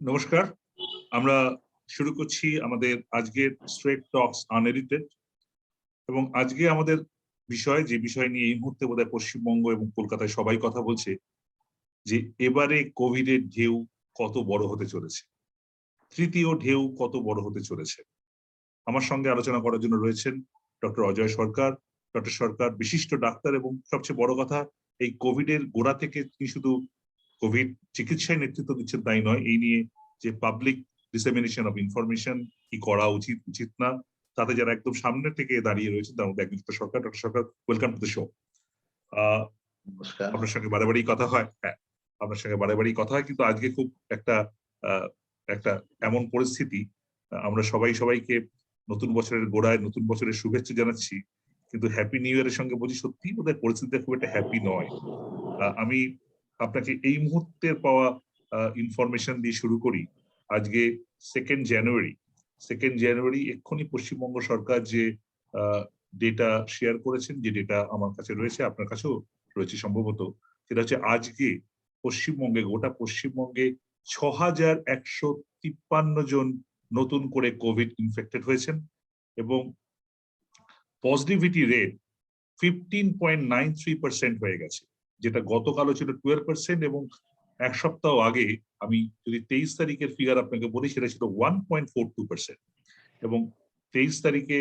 নমস্কার। আমরা শুরু করছি আমাদের আজকের স্ট্রেট টকস আনএডিটেড এবং আজকে আমাদের যে বিষয় নিয়ে এই মুহূর্তে বোধহয় পশ্চিমবঙ্গ এবং কলকাতায় সবাই কথা বলছে যে এবারে কোভিডের ঢেউ কত বড় হতে চলেছে, তৃতীয় ঢেউ কত বড় হতে চলেছে। আমার সঙ্গে আলোচনা করার জন্য রয়েছেন ডক্টর অজয় সরকার। ডক্টর সরকার বিশিষ্ট ডাক্তার এবং সবচেয়ে বড় কথা এই কোভিডের গোড়া থেকে তিনি শুধু কোভিড চিকিৎসায় নেতৃত্ব দিচ্ছেন তাই নয়, এই নিয়ে যে পাবলিক ডিসেমিনেশন অফ ইনফরমেশন কি করা উচিত উচিত না তাতে যারা একদম সামনে থেকে দাঁড়িয়ে রয়েছে তার মধ্যে একজন Sarkar. Doctor Sarkar, welcome to the show. নমস্কার। আপনার সঙ্গে বারে কথা হয়, হ্যাঁ আপনার সঙ্গে বারে কথা হয়, কিন্তু আজকে খুব একটা একটা এমন পরিস্থিতি, আমরা সবাইকে নতুন বছরের গোড়ায় নতুন বছরের শুভেচ্ছা জানাচ্ছি, কিন্তু হ্যাপি নিউ ইয়ারের সঙ্গে বলছি সত্যি বোধহয় পরিস্থিতিটা খুব একটা হ্যাপি নয়। আমি আপনাকে এই মুহূর্তের পাওয়া ইনফরমেশন দিয়ে শুরু করি। আজকে 2nd জানুয়ারি এক্ষুনি পশ্চিমবঙ্গ সরকার যে ডেটা শেয়ার করেছেন, যে ডেটা আমার কাছে রয়েছে, আপনার কাছেও রয়েছে সম্ভবত, সেটা হচ্ছে আজকে গোটা পশ্চিমবঙ্গে 6153 জন নতুন করে কোভিড ইনফেক্টেড হয়েছেন এবং পজিটিভিটি রেট 15.93% হয়ে গেছে, যেটা গতকালও ছিল 12% এবং এক সপ্তাহ আগে আমি যদি 23 তারিখের ফিগার আপনাকে বলি সেটা ছিল 1.42%। এবং 23 তারিখে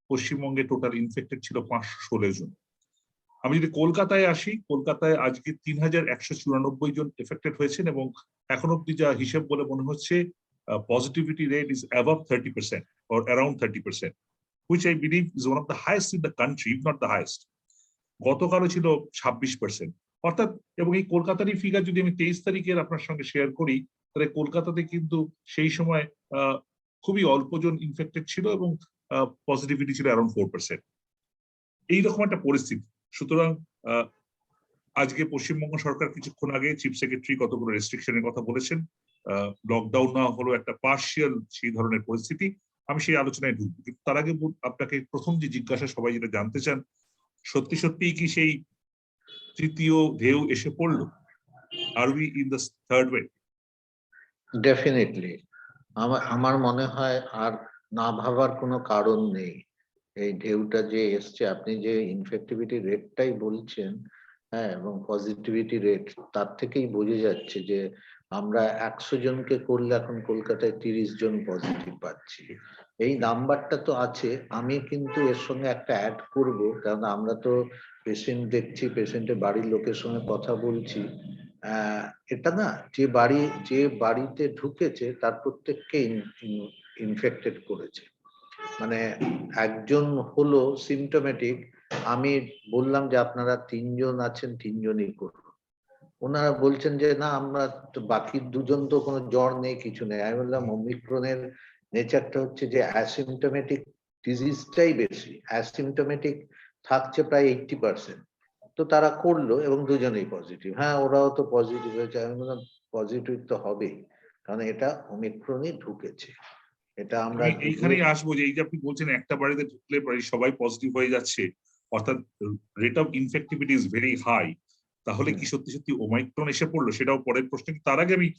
পশ্চিমবঙ্গে টোটাল ইনফেক্টেড ছিল 516 জন। আমি যদি কলকাতায় আসি, কলকাতায় আজকে 3194 জন এফেক্টেড হয়েছেন এবং এখন অব্দি যা হিসেব বলে মনে হচ্ছে positivity rate is above 30% or around 30%, which I believe is one of the highest in the country, if not the highest. গতকালও ছিল 26%, অর্থাৎ, এবং এই কলকাতারই ফিগার যদি আমি 23 তারিখের আপনার সঙ্গে শেয়ার করি, তাহলে কলকাতাতে কিন্তু সেই সময় খুবই অল্প জন ইনফেক্টেড ছিল এবং পজিটিভিটি ছিল অ্যারাউন্ড 4%। এইরকম একটা পরিস্থিতি। সুতরাং আজকে পশ্চিমবঙ্গ সরকার কিছুক্ষণ আগে চিফ সেক্রেটারি কতগুলো রেস্ট্রিকশনের কথা বলেছেন, লকডাউন না হলো একটা পার্শিয়াল সেই ধরনের পরিস্থিতি। আমি সেই আলোচনায় ঢুকবো, কিন্তু তার আগে আপনাকে প্রথম যে জিজ্ঞাসা সবাই যেটা জানতে চান, সত্যি কি সেই তৃতীয় ঢেউ এসে পড়লো? Are we in the third wave? Definitely আমার মনে হয় আর না ভাবার কোনো কারণ নেই। এই ঢেউটা যে এসছে, আপনি যে ইনফেক্টিভিটি রেটটাই বলছেন, হ্যাঁ, এবং পজিটিভিটি রেট, তার থেকেই বোঝা যাচ্ছে যে আমরা 100 জনকে করলে এখন কলকাতায় 30 জন পজিটিভ পাচ্ছি। এই নাম্বারটা তো আছে। আমি কিন্তু এর সঙ্গে একটা অ্যাড করব, কারণ আমরা তো পেশেন্ট দেখছি, পেশেন্টের বাড়ির লোকের সঙ্গে কথা বলছি। এটা না, যে বাড়িতে ঢুকেছে তার প্রত্যেককে ইনফেক্টেড করেছে। মানে একজন হলো সিমটোমেটিক, আমি বললাম যে আপনারা 3 জন আছেন, 3 জনই করুন। ওনারা বলছেন যে না, আমরা বাকি 2 জন তো কোনো জ্বর নেই, কিছু নেই। আমি বললাম ওমিক্রনের নেচারটা হচ্ছে যে অ্যাসিমটোমেটিক ডিজিজটাই বেশি, অ্যাসিমটোমেটিক থাকছে প্রায় 80%। তো তারা করলো এবং 2 জনেই পজিটিভ। হ্যাঁ, ওরাও তো পজিটিভ হয়েছে। আমি বললাম পজিটিভ তো হবেই, কারণ এটা ওমিক্রনই ঢুকেছে। এটা আমরা এইখানেই আসবো যে এই যে আপনি বলছেন একটা বাড়িতে ঢুকলে সবাই পজিটিভ হয়ে যাচ্ছে, অর্থাৎ rate of infectivity is very high, তাহলে কি সত্যি ওমাইক্রন এসে পড়লো? সেটাও পরের প্রশ্ন। তার আগে আমি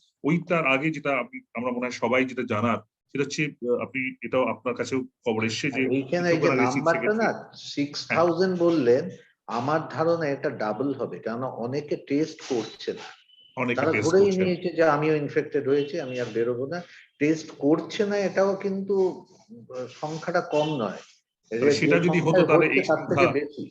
তার আগে যেটা আমরা মনে হয় সবাই যেটা জানার, সেটা হচ্ছে আপনি এটাও আপনার কাছেও খবর এসছে যে এইখানে এই যে নাম্বারটা না 6000 বললেন, আমার ধারণা এটা ডাবল হবে, কারণ অনেকে টেস্ট করছে না। তারা ধরেই নিয়েছে যে আমিও ইনফেক্টেড হয়েছে, আমি আর বেরোবো না। টেস্ট করছে না, এটাও কিন্তু সংখ্যাটা কম নয়। সেটা যদি হতো তাহলে এই তার থেকে বেশি,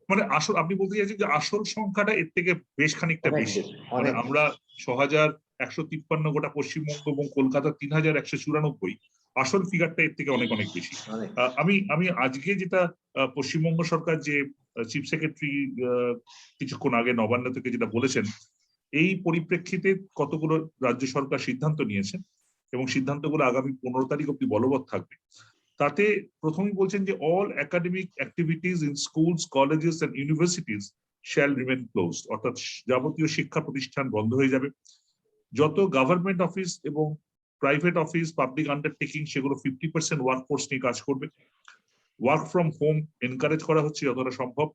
মানে আসল, আপনি বলতে চাইছেন যে আসল সংখ্যাটা এর থেকে বেশ খানিকটা বেশি। মানে আমরা 6153 গোটা পশ্চিমবঙ্গ এবং কলকাতা 3194, আসল ফিগারটা এর থেকে অনেক বেশি। আমি আজকে যেটা পশ্চিমবঙ্গ সরকার যে চিফ সেক্রেটারি কিছুক্ষণ আগে নবান্ন থেকে যেটা বলেছেন, এই পরিপ্রেক্ষিতে কতগুলো রাজ্য সরকার সিদ্ধান্ত নিয়েছেন এবং সিদ্ধান্তগুলো আগামী 15 তারিখ অব্দি বলবৎ থাকবে। তাতে প্রথমেই বলছেন যে all academic activities in schools, colleges and universities shall remain closed, অর্থাৎ যাবতীয় শিক্ষা প্রতিষ্ঠান বন্ধ হয়ে যাবে। যত গভর্নমেন্ট অফিস এবং প্রাইভেট অফিস, পাবলিক আন্ডারটেকিং, সেগুলো 50% ওয়ার্কফোর্স নিয়ে কাজ করবে। ওয়ার্ক ফ্রম হোম এনকারেজ করা হচ্ছে যতটা সম্ভব।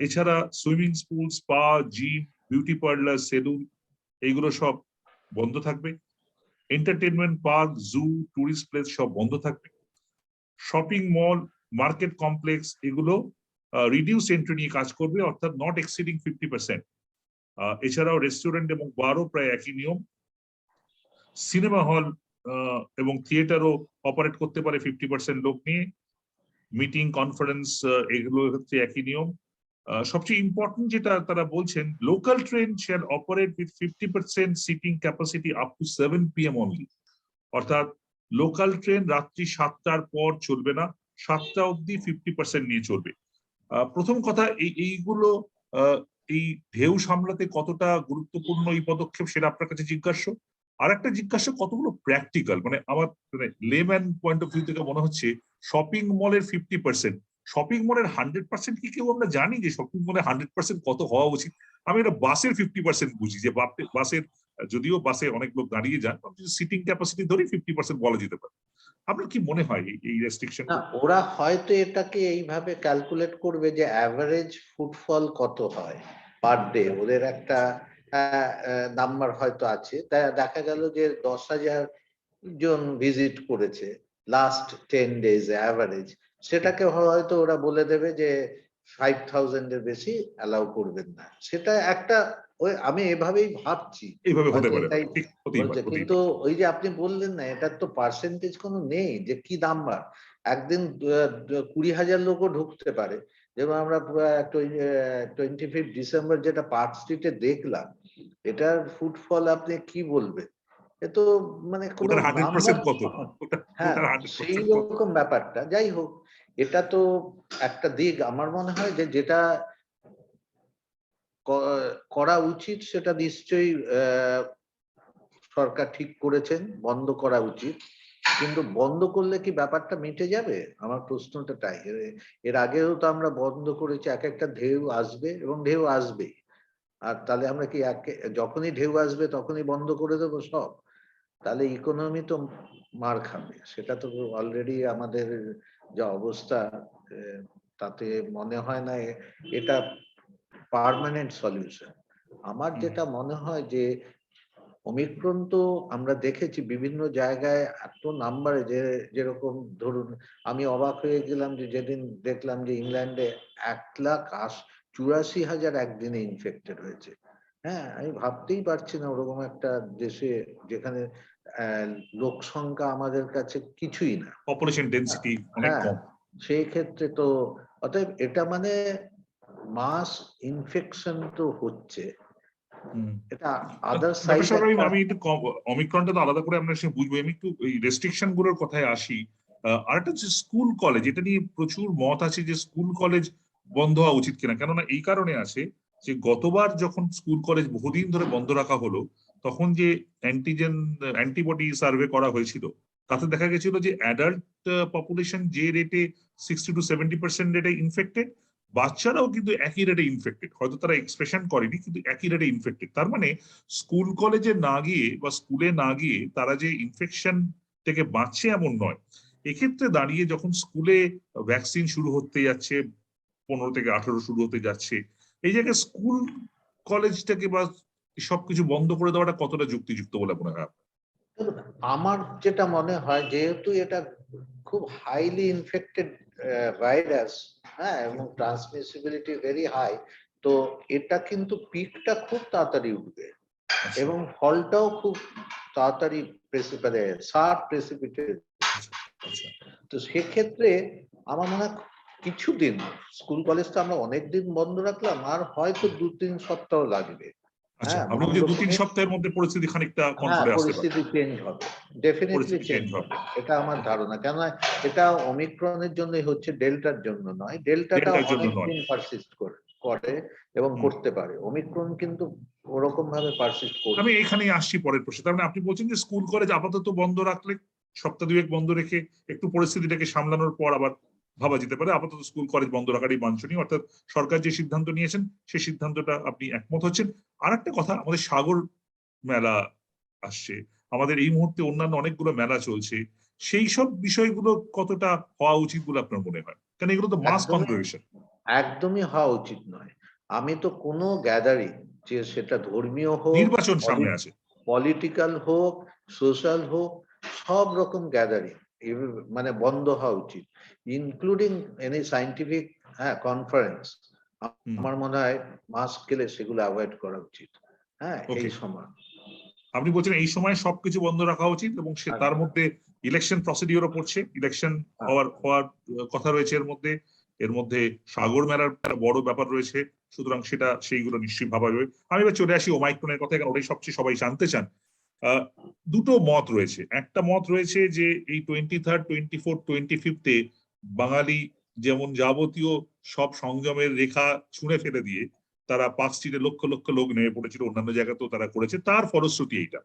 এছাড়া swimming pool, spa, gym, beauty parlour, salon, এইগুলো সব বন্ধ থাকবে। Entertainment park, zoo, tourist place সব বন্ধ থাকবে। শপিং মল, মার্কেট কমপ্লেক্স এগুলো রিডিউস এন্ট্রি নিয়ে কাজ করবে, অর্থাৎ নট এক্সিডিং 50%। এছাড়াও রেস্টুরেন্ট এবং বারও প্রায় একই নিয়ম। সিনেমা হল এবং থিয়েটারও অপারেট করতে পারে 50% লোক নিয়ে। মিটিং, কনফারেন্স এগুলো হচ্ছে একই নিয়ম। সবচেয়ে ইম্পর্টেন্ট যেটা তারা বলছেন, local train shall operate with 50% seating capacity up to 7 PM only. অর্থাৎ লোকাল ট্রেন রাত্রি 7টার পর চলবে না, 7টা অব্দি 50% নিয়ে চলবে। প্রথম কথা, এইগুলো এই ঢেউ সামলাতে কতটা গুরুত্বপূর্ণ এই পদক্ষেপ সেটা আপনার কাছে জিজ্ঞাস্য। আর একটা জিজ্ঞাসা, কতগুলো প্র্যাকটিক্যাল, মানে আমার লেম্যান পয়েন্ট অফ ভিউ থেকে মনে হচ্ছে শপিং মলের 50%, শপিং মলের 100% কি কেউ আমরা জানি যে শপিং মলের 100% কত হওয়া উচিত? আমি এটা বাসের 50% বুঝি, যে বাসের, যদিও বাসে অনেক লোক দাঁড়িয়ে যান, সিটিং ক্যাপাসিটি ধরে 50% বলা যেতে পারে। আপনার কি মনে হয় এই রেস্ট্রিকশন? না, ওরা হয়তো এটাকে এইভাবে ক্যালকুলেট করবে যে অ্যাভারেজ ফুটফল কত হয় পার ডে, ওদের একটা নাম্বার হয়তো আছে। দেখা গেল যে 10,000 জন ভিজিট করেছে লাস্ট 10 days অ্যাভারেজ, সেটাকে হয়তো ওরা বলে দেবে যে 5,000 এর বেশি অ্যালাউ করবেন না। সেটা একটা, ওই আমি এভাবেই ভাবছি, এইভাবে হতে পারে, এটাই ঠিক হতেই বলছে। পারে। কিন্তু ওই যে আপনি বললেন না, এটার তো পার্সেন্টেজ কোনো নেই যে কি নাম্বার। একদিন 20,000 লোকও ঢুকতে পারে। যেমন আমরা 25 ডিসেম্বর যেটা পার্ক স্ট্রিটে দেখলাম, এটার ফুটফল আপনি কি বলবেন? এ তো মানে কোনো ওটার নাম্বার, 100% কত? হ্যাঁ ওটার সেই 100% কত? রকম ব্যাপারটা। যাই হোক, এটা তো একটা দিক। আমার মনে হয় যে যেটা করা উচিত সেটা নিশ্চয়ই সরকার ঠিক করেছেন, বন্ধ করা উচিত। কিন্তু বন্ধ করলে কি ব্যাপারটা মিটে যাবে? আমার প্রশ্নটা তাই। এর আগেও তো আমরা বন্ধ করেছি, এক একটা ঢেউ আসবে এবং ঢেউ আসবেই। আর তাহলে আমরা কি যখনই ঢেউ আসবে তখনই বন্ধ করে দেবো সব? তাহলে ইকোনমি তো মার খাবে। সেটা তো অলরেডি আমাদের যা অবস্থা, তাতে মনে হয় না এটা পার্মানেন্ট সলিউশন। আমার যেটা মনে হয় যে ওমিক্রন তো আমরা দেখেছি বিভিন্ন জায়গায় এত নাম্বারে, যেরকম ধরুন আমি অবাক হয়ে গেলাম যে যেদিন দেখলাম যে ইংল্যান্ডে 1,84,000 একদিনে ইনফেক্টেড হয়েছে। হ্যাঁ, আমি ভাবতেই পারছি না ওরকম একটা দেশে, যেখানে লোক সংখ্যা আমাদের কাছে কিছুই না। পপুলেশন ডেনসিটি অনেক হ্যাঁ, কম। সেই ক্ষেত্রে তো অতএব এটা মানে মাস ইনফেকশন তো হচ্ছে। এটা আদার ব্যাপার সাইড স্যাপার একটা। আমি একটু অমিক্রনটা তো আলাদা করে আমরা সে বুঝবো। আমি একটু এই রেস্ট্রিকশন গুলোর কথায় আসি। আরেকটা হচ্ছে স্কুল কলেজ, এটা নিয়ে প্রচুর মত আছে যে স্কুল কলেজ বন্ধ হওয়া উচিত কিনা। কেননা এই কারণে আছে যে গতবার যখন স্কুল কলেজ বহুদিন ধরে বন্ধ রাখা হলো, তখন যে অ্যান্টিবডি সার্ভে করা হয়েছিল, তাতে দেখা গেছিল যে অ্যাডাল্ট পপুলেশন যে রেটে 60-70% রেটে ইনফেক্টেড, বাচ্চারাও কিন্তু একই রেটে ইনফেক্টেড। হয়তো তারা এক্সপ্রেশন করেনি, কিন্তু একই রেটে ইনফেক্টেড। তার মানে স্কুল কলেজে না গিয়ে বা স্কুলে না গিয়ে তারা যে ইনফেকশন থেকে বাঁচছে এমন নয়। এক্ষেত্রে দাঁড়িয়ে যখন স্কুলে ভ্যাকসিন শুরু হতে যাচ্ছে, 15 থেকে 18 শুরু হতে যাচ্ছে, এই জায়গায় স্কুল কলেজটাকে বা সবকিছু বন্ধ করে দেওয়াটা কতটা যুক্তিযুক্ত বলে মনে হয়? আমার যেটা মনে হয়, যেহেতু এটা খুব হাইলি ইনফেক্টেড ভাইরাস, হ্যাঁ, এবং ট্রান্সমিসিবিলিটি ভেরি হাই, তো এটা কিন্তু পিকটা খুব তাড়াতাড়ি উঠবে এবং ফলটাও খুব তাড়াতাড়ি প্রেসিপিটেট। তো সেক্ষেত্রে আমার মনে হয় কিছুদিন, স্কুল কলেজ তো আমরা অনেকদিন বন্ধ রাখলাম, আর হয়তো 2-3 সপ্তাহ লাগবে। আচ্ছা, হ্যাঁ, আপনি বন্ধ বলছেন 2-3 করে, সপ্তাহের মধ্যে পরিস্থিতি খানিকটা হ্যাঁ, কন্ট্রোলে আসতে পারে। পরিস্থিতি চেঞ্জ হবে, ডেফিনেটলি পরিস্থিতি চেঞ্জ চেঞ্জ হবে। হবে, এটা আমার ধারণা। কেননা এটা ওমিক্রনের জন্যই হচ্ছে, ডেল্টার জন্য নয়। ডেল্টাটা ডেল্টার জন্য নয়। অনেকদিন পারসিস্ট করে এবং করতে পারে, ওমিক্রন কিন্তু ওরকম ভাবে পারসিস্ট করবে। আমি এখানে আসছি পরের প্রশ্ন। তার মানে আপনি বলছেন যে স্কুল কলেজ আপাতত বন্ধ রাখলে, সপ্তাহ দুয়েক বন্ধ রেখে একটু পরিস্থিতিটাকে সামলানোর পর আবার ভাবা যেতে পারে। আপাতত স্কুল কলেজ বন্ধ রাখারই বাঞ্ছনীয়, অর্থাৎ সরকার যে সিদ্ধান্ত নিয়েছেন সেই সিদ্ধান্তটা আপনি একমত হচ্ছেন। আর একটা কথা, আমাদের সাগর মেলা আসছে, আমাদের এই মুহূর্তে অন্যান্য অনেকগুলো মেলা চলছে, সেই সব বিষয়গুলো কতটা হওয়া উচিত বলে আপনার মনে হয়? কারণ এগুলো তো মাস একদমই কনজারভেশন। একদমই হওয়া উচিত নয়। আমি তো কোনো গ্যাদারিং, যে সেটা ধর্মীয় হোক, নির্বাচন সামনে আছে। পলিটিক্যাল হোক, সোশ্যাল হোক, সব রকম গ্যাদারিং মানে বন্ধ হওয়া উচিত, ইনক্লুডিং এনি সায়েন্টিফিক কনফারেন্স। আমার মনে হয় মাস স্কেলে সেগুলো অ্যাভয়েড করা উচিত। হ্যাঁ, এই সময় আপনি বলছেন এই সময় সবকিছু বন্ধ রাখা উচিত, এবং তার মধ্যে ইলেকশন প্রসিডিওরও পড়ছে, ইলেকশন হওয়ার কথা রয়েছে এর মধ্যে সাগর মেলার একটা বড় ব্যাপার রয়েছে, সুতরাং সেইগুলো নিশ্চয়ই ভাবা যাবে। আমি এবার চলে আসি ওমাইক্রনের কথা, কারণ ওটাই সবচেয়ে সবাই জানতে চান। দুটো মত রয়েছে। একটা মত রয়েছে যে এই 23rd, 24th, 25th বাঙালি যেমন যাবতীয় সব সংযমের রেখা ছুঁড়ে ফেলে দিয়ে তারা পার্ক স্ট্রিটে লক্ষ লক্ষ লোক নেমে পড়েছিল, অন্যান্য জায়গাতেও তারা করেছে, তার ফলশ্রুতি এইটা।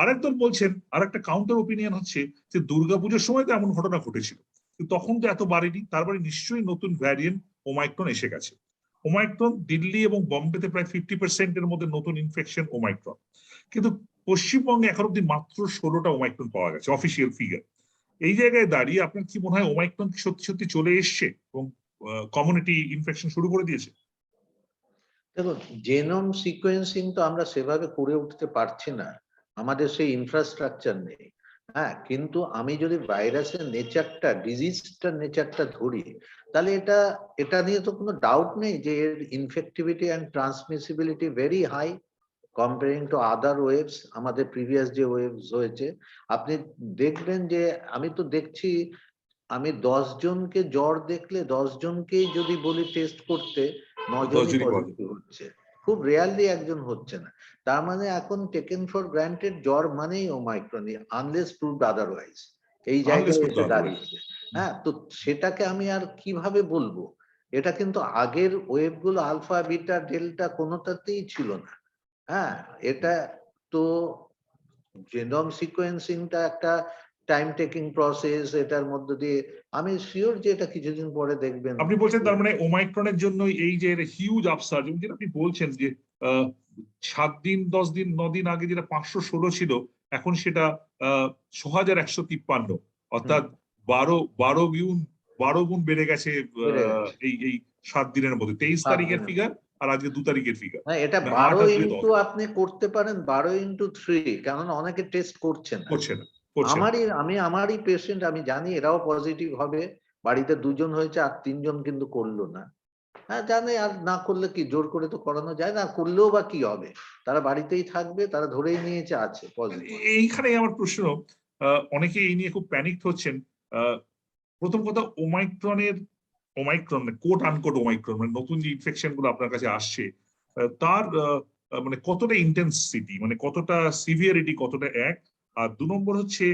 আরেক দল বলছেন, আর একটা কাউন্টার ওপিনিয়ন হচ্ছে যে দুর্গাপুজোর সময় তো এমন ঘটনা ঘটেছিল, কিন্তু তখন তো এত বাড়েনি, তারপরে নিশ্চয়ই নতুন ভ্যারিয়েন্ট ওমাইক্রন এসে গেছে। ওমাইক্রন দিল্লি এবং বম্বেতে প্রায় 50% মধ্যে নতুন ইনফেকশন ওমাইক্রন, কিন্তু পশ্চিমবঙ্গে এখন অব্দি মাত্র 16টা ওমাইক্রন পাওয়া গেছে, অফিসিয়াল ফিগার। এই জায়গায় দাঁড়িয়ে আপনার কি মনে হয় ওমাইক্রন কি সত্যি সত্যি চলে এসছে এবং কমিউনিটি ইনফেকশন শুরু করে দিয়েছে? দেখুন, জেনোম সিকোয়েন্সিং তো আমরা সেভাবে করে উঠতে পারছি না, আমাদের সেই ইনফ্রাস্ট্রাকচার নেই। হ্যাঁ, কিন্তু আমি যদি ভাইরাসের নেচারটা, ডিজিজটার নেচারটা ধরি, তাহলে এটা নিয়ে তো কোনো ডাউট নেই যে এর infectivity and transmissibility very high comparing to other waves. আমাদের প্রিভিয়াস যে ওয়েভস হয়েছে, আপনি দেখবেন যে আমি তো দেখছি, আমি 10 জনকে জ্বর দেখলে 10 জনকেই যদি বলি টেস্ট করতে, 9 জনই পজিটিভ হচ্ছে, খুব রেয়ারলি একজন হচ্ছে না। তার মানে এখন টেকেন ফর গ্রান্টেড জ্বর মানেই ওমাইক্রন, আনলেস প্রুভড আদারওয়াইজ, এই জায়গায় এসে দাঁড়িয়েছে। হ্যাঁ, তো সেটাকে আমি আর কিভাবে বলবো? এটা কিন্তু আগের ওয়েভ গুলো আলফা বিটা ডেল্টা কোনোটাতেই ছিল না। হ্যাঁ, এটা তো জেনোম সিকোয়েন্সিংটা একটা টাইম টেকিং প্রসেস, এটার মধ্য দিয়ে আমি শিওর যে এটা কিছুদিন পরে দেখবেন। আপনি বলছেন তার মানে ওমাইক্রনের জন্য এই যে হিউজ আপসার্জ, যেটা আপনি বলছেন যে 7 দিন 10 দিন 9 দিন আগে যেটা 516 ছিল, এখন সেটা 6153, অর্থাৎ 12 গুণ বেড়ে গেছে এই 7 দিনের মধ্যে। 23 তারিখের ফিগার আর আজকে 2 তারিখের ফিগার। হ্যাঁ, এটা 12 ইন্টু আপনি করতে পারেন 12 ইন্টু 3, কারণ অনেকে টেস্ট করছে না। আমারই পেশেন্ট, আমি জানি এরাও পজিটিভ হবে, বাড়িতে 2 জন হয়েছে আর 3 জন কিন্তু করলো না। হ্যাঁ, জানে, আর না করলে কি, জোর করে তো করানো যায় না, করলেও বা কি হবে, তারা বাড়িতেই থাকবে, তারা ধরেই নিয়েছে আছে পজিটিভ। এইখানে আমার প্রশ্ন, অনেকে এই নিয়ে খুব প্যানিক হচ্ছেন। প্রথম কথা, ওমাইক্রন কোট আনকোট ওমাইক্রন মানে নতুন যে ইনফেকশন গুলো আপনার কাছে আসছে, তার মানে কতটা ইন্টেন্সিটি, মানে কতটা সিভিয়ারিটি, কতটা এক। আর 2 নম্বর হচ্ছে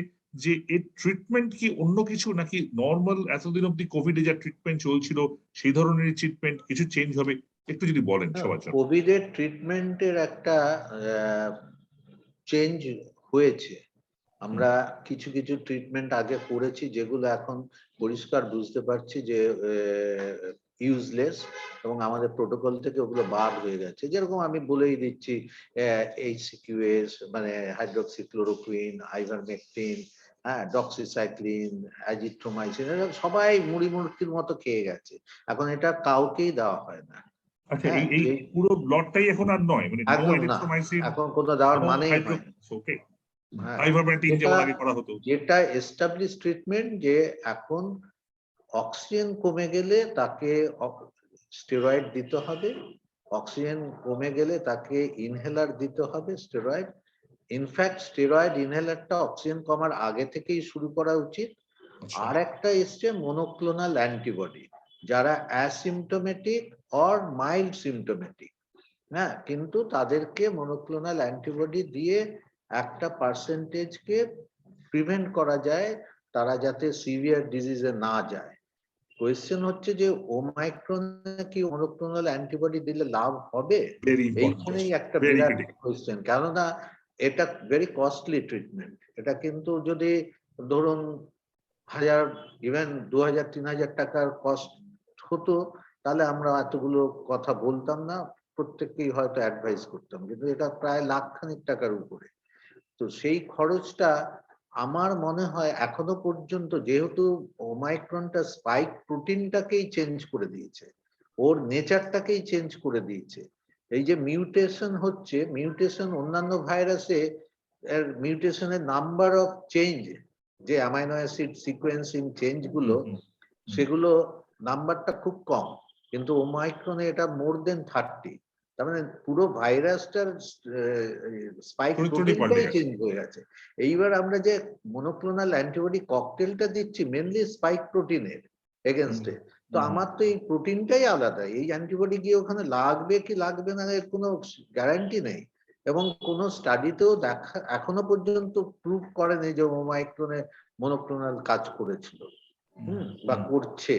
যে এর ট্রিটমেন্ট কি অন্য কিছু, নাকি নর্মাল এতদিন অব্দি কোভিডে যা ট্রিটমেন্ট চলছিল সেই ধরনের ট্রিটমেন্ট, কিছু চেঞ্জ হবে? একটু যদি বলেন সবার জন্য। কোভিডের ট্রিটমেন্টের একটা চেঞ্জ হয়েছে। আমরা কিছু কিছু ট্রিটমেন্ট আগে করেছি যেগুলো এখন পরিষ্কার বুঝতে পারছি যে ইউজলেস, এবং আমাদের প্রোটোকল থেকে ওগুলো বাদ হয়ে গেছে। যেরকম আমি বলেই দিচ্ছি, HCQS মানে হাইড্রোক্সিক্লোরোকুইন, আইভারমেকটিন, হ্যাঁ, ডক্সিসাইক্লিন, অ্যাজিথ্রোমাইসিন, সবাই মুড়ি মুড়কির মতো খেয়ে গেছে, এখন এটা কাউকেই দেওয়া হয় না। আচ্ছা, এই পুরো ব্লটটাই এখন আর নয়, মানে নো এরিথ্রোমাইসিন, এখন কোনো দেওয়ার মানেই হয় না। ওকে, আইভারমেকটিন যেমন আগে করা হতো। যেটা এস্টাবলিশ ট্রিটমেন্ট, যে এখন অক্সিজেন কমে গেলে তাকে স্টেরয়েড দিতে হবে, অক্সিজেন কমে গেলে তাকে ইনহেলার দিতে হবে স্টেরয়েড। ইনফ্যাক্ট স্টেরয়েড ইনহেলারটা অক্সিজেন কমার আগে থেকেই শুরু করা উচিত। আর একটা এসছে মনোক্লোনাল অ্যান্টিবডি, যারা অ্যাসিমটোমেটিক অর মাইল্ড সিমটোমেটিক, হ্যাঁ, কিন্তু তাদেরকে মনোক্লোনাল অ্যান্টিবডি দিয়ে একটা পার্সেন্টেজকে প্রিভেন্ট করা যায়, তারা যাতে সিভিয়ার ডিজিজে না যায়। কোয়েশ্চেন হচ্ছে যে ওমাইক্রনে কি মনোক্লোনাল অ্যান্টিবডি দিলে লাভ হবে? এইখানেই একটা বিরাট কোয়েশ্চেন, কেননা এটা ভেরি কস্টলি ট্রিটমেন্ট। এটা কিন্তু যদি ধরুন 1000, ইভেন 2000-3000 টাকার কস্ট হতো, তাহলে আমরা এতগুলো কথা বলতাম না, প্রত্যেককেই হয়তো অ্যাডভাইস করতাম, কিন্তু এটা প্রায় লাখখানিক টাকার উপরে। তো সেই খরচটা আমার মনে হয় এখনো পর্যন্ত, যেহেতু ওমাইক্রনটা স্পাইক প্রোটিনটাকেই চেঞ্জ করে দিয়েছে, ওর নেচারটাকেই চেঞ্জ করে দিয়েছে, এই যে মিউটেশন হচ্ছে, মিউটেশন অন্যান্য ভাইরাসে এর মিউটেশনের নাম্বার অফ চেঞ্জ, যে অ্যামাইনো অ্যাসিড সিকোয়েন্সিং চেঞ্জ গুলো, সেগুলো নাম্বারটা খুব কম, কিন্তু ওমাইক্রনে এটা মোর দেন 30। তার মানে পুরো ভাইরাসটার স্পাইক চরিত্রটি পাল্টে প্রোটিনটাই গেছে। চেঞ্জ হয়ে গেছে। এইবার আমরা যে মনোক্লোনাল অ্যান্টিবডি ককটেলটা দিচ্ছি মেনলি স্পাইক প্রোটিনের এগেনস্টে, তো আমার তো এই প্রোটিনটাই আলাদা, এই অ্যান্টিবডি গিয়ে ওখানে লাগবে কি লাগবে না এর কোনো গ্যারান্টি নেই। এবং কোনো স্টাডিতেও দেখা এখনো পর্যন্ত প্রুভ করেনি যে ওমাইক্রনে মনোক্লোনাল কাজ করেছিল বা করছে।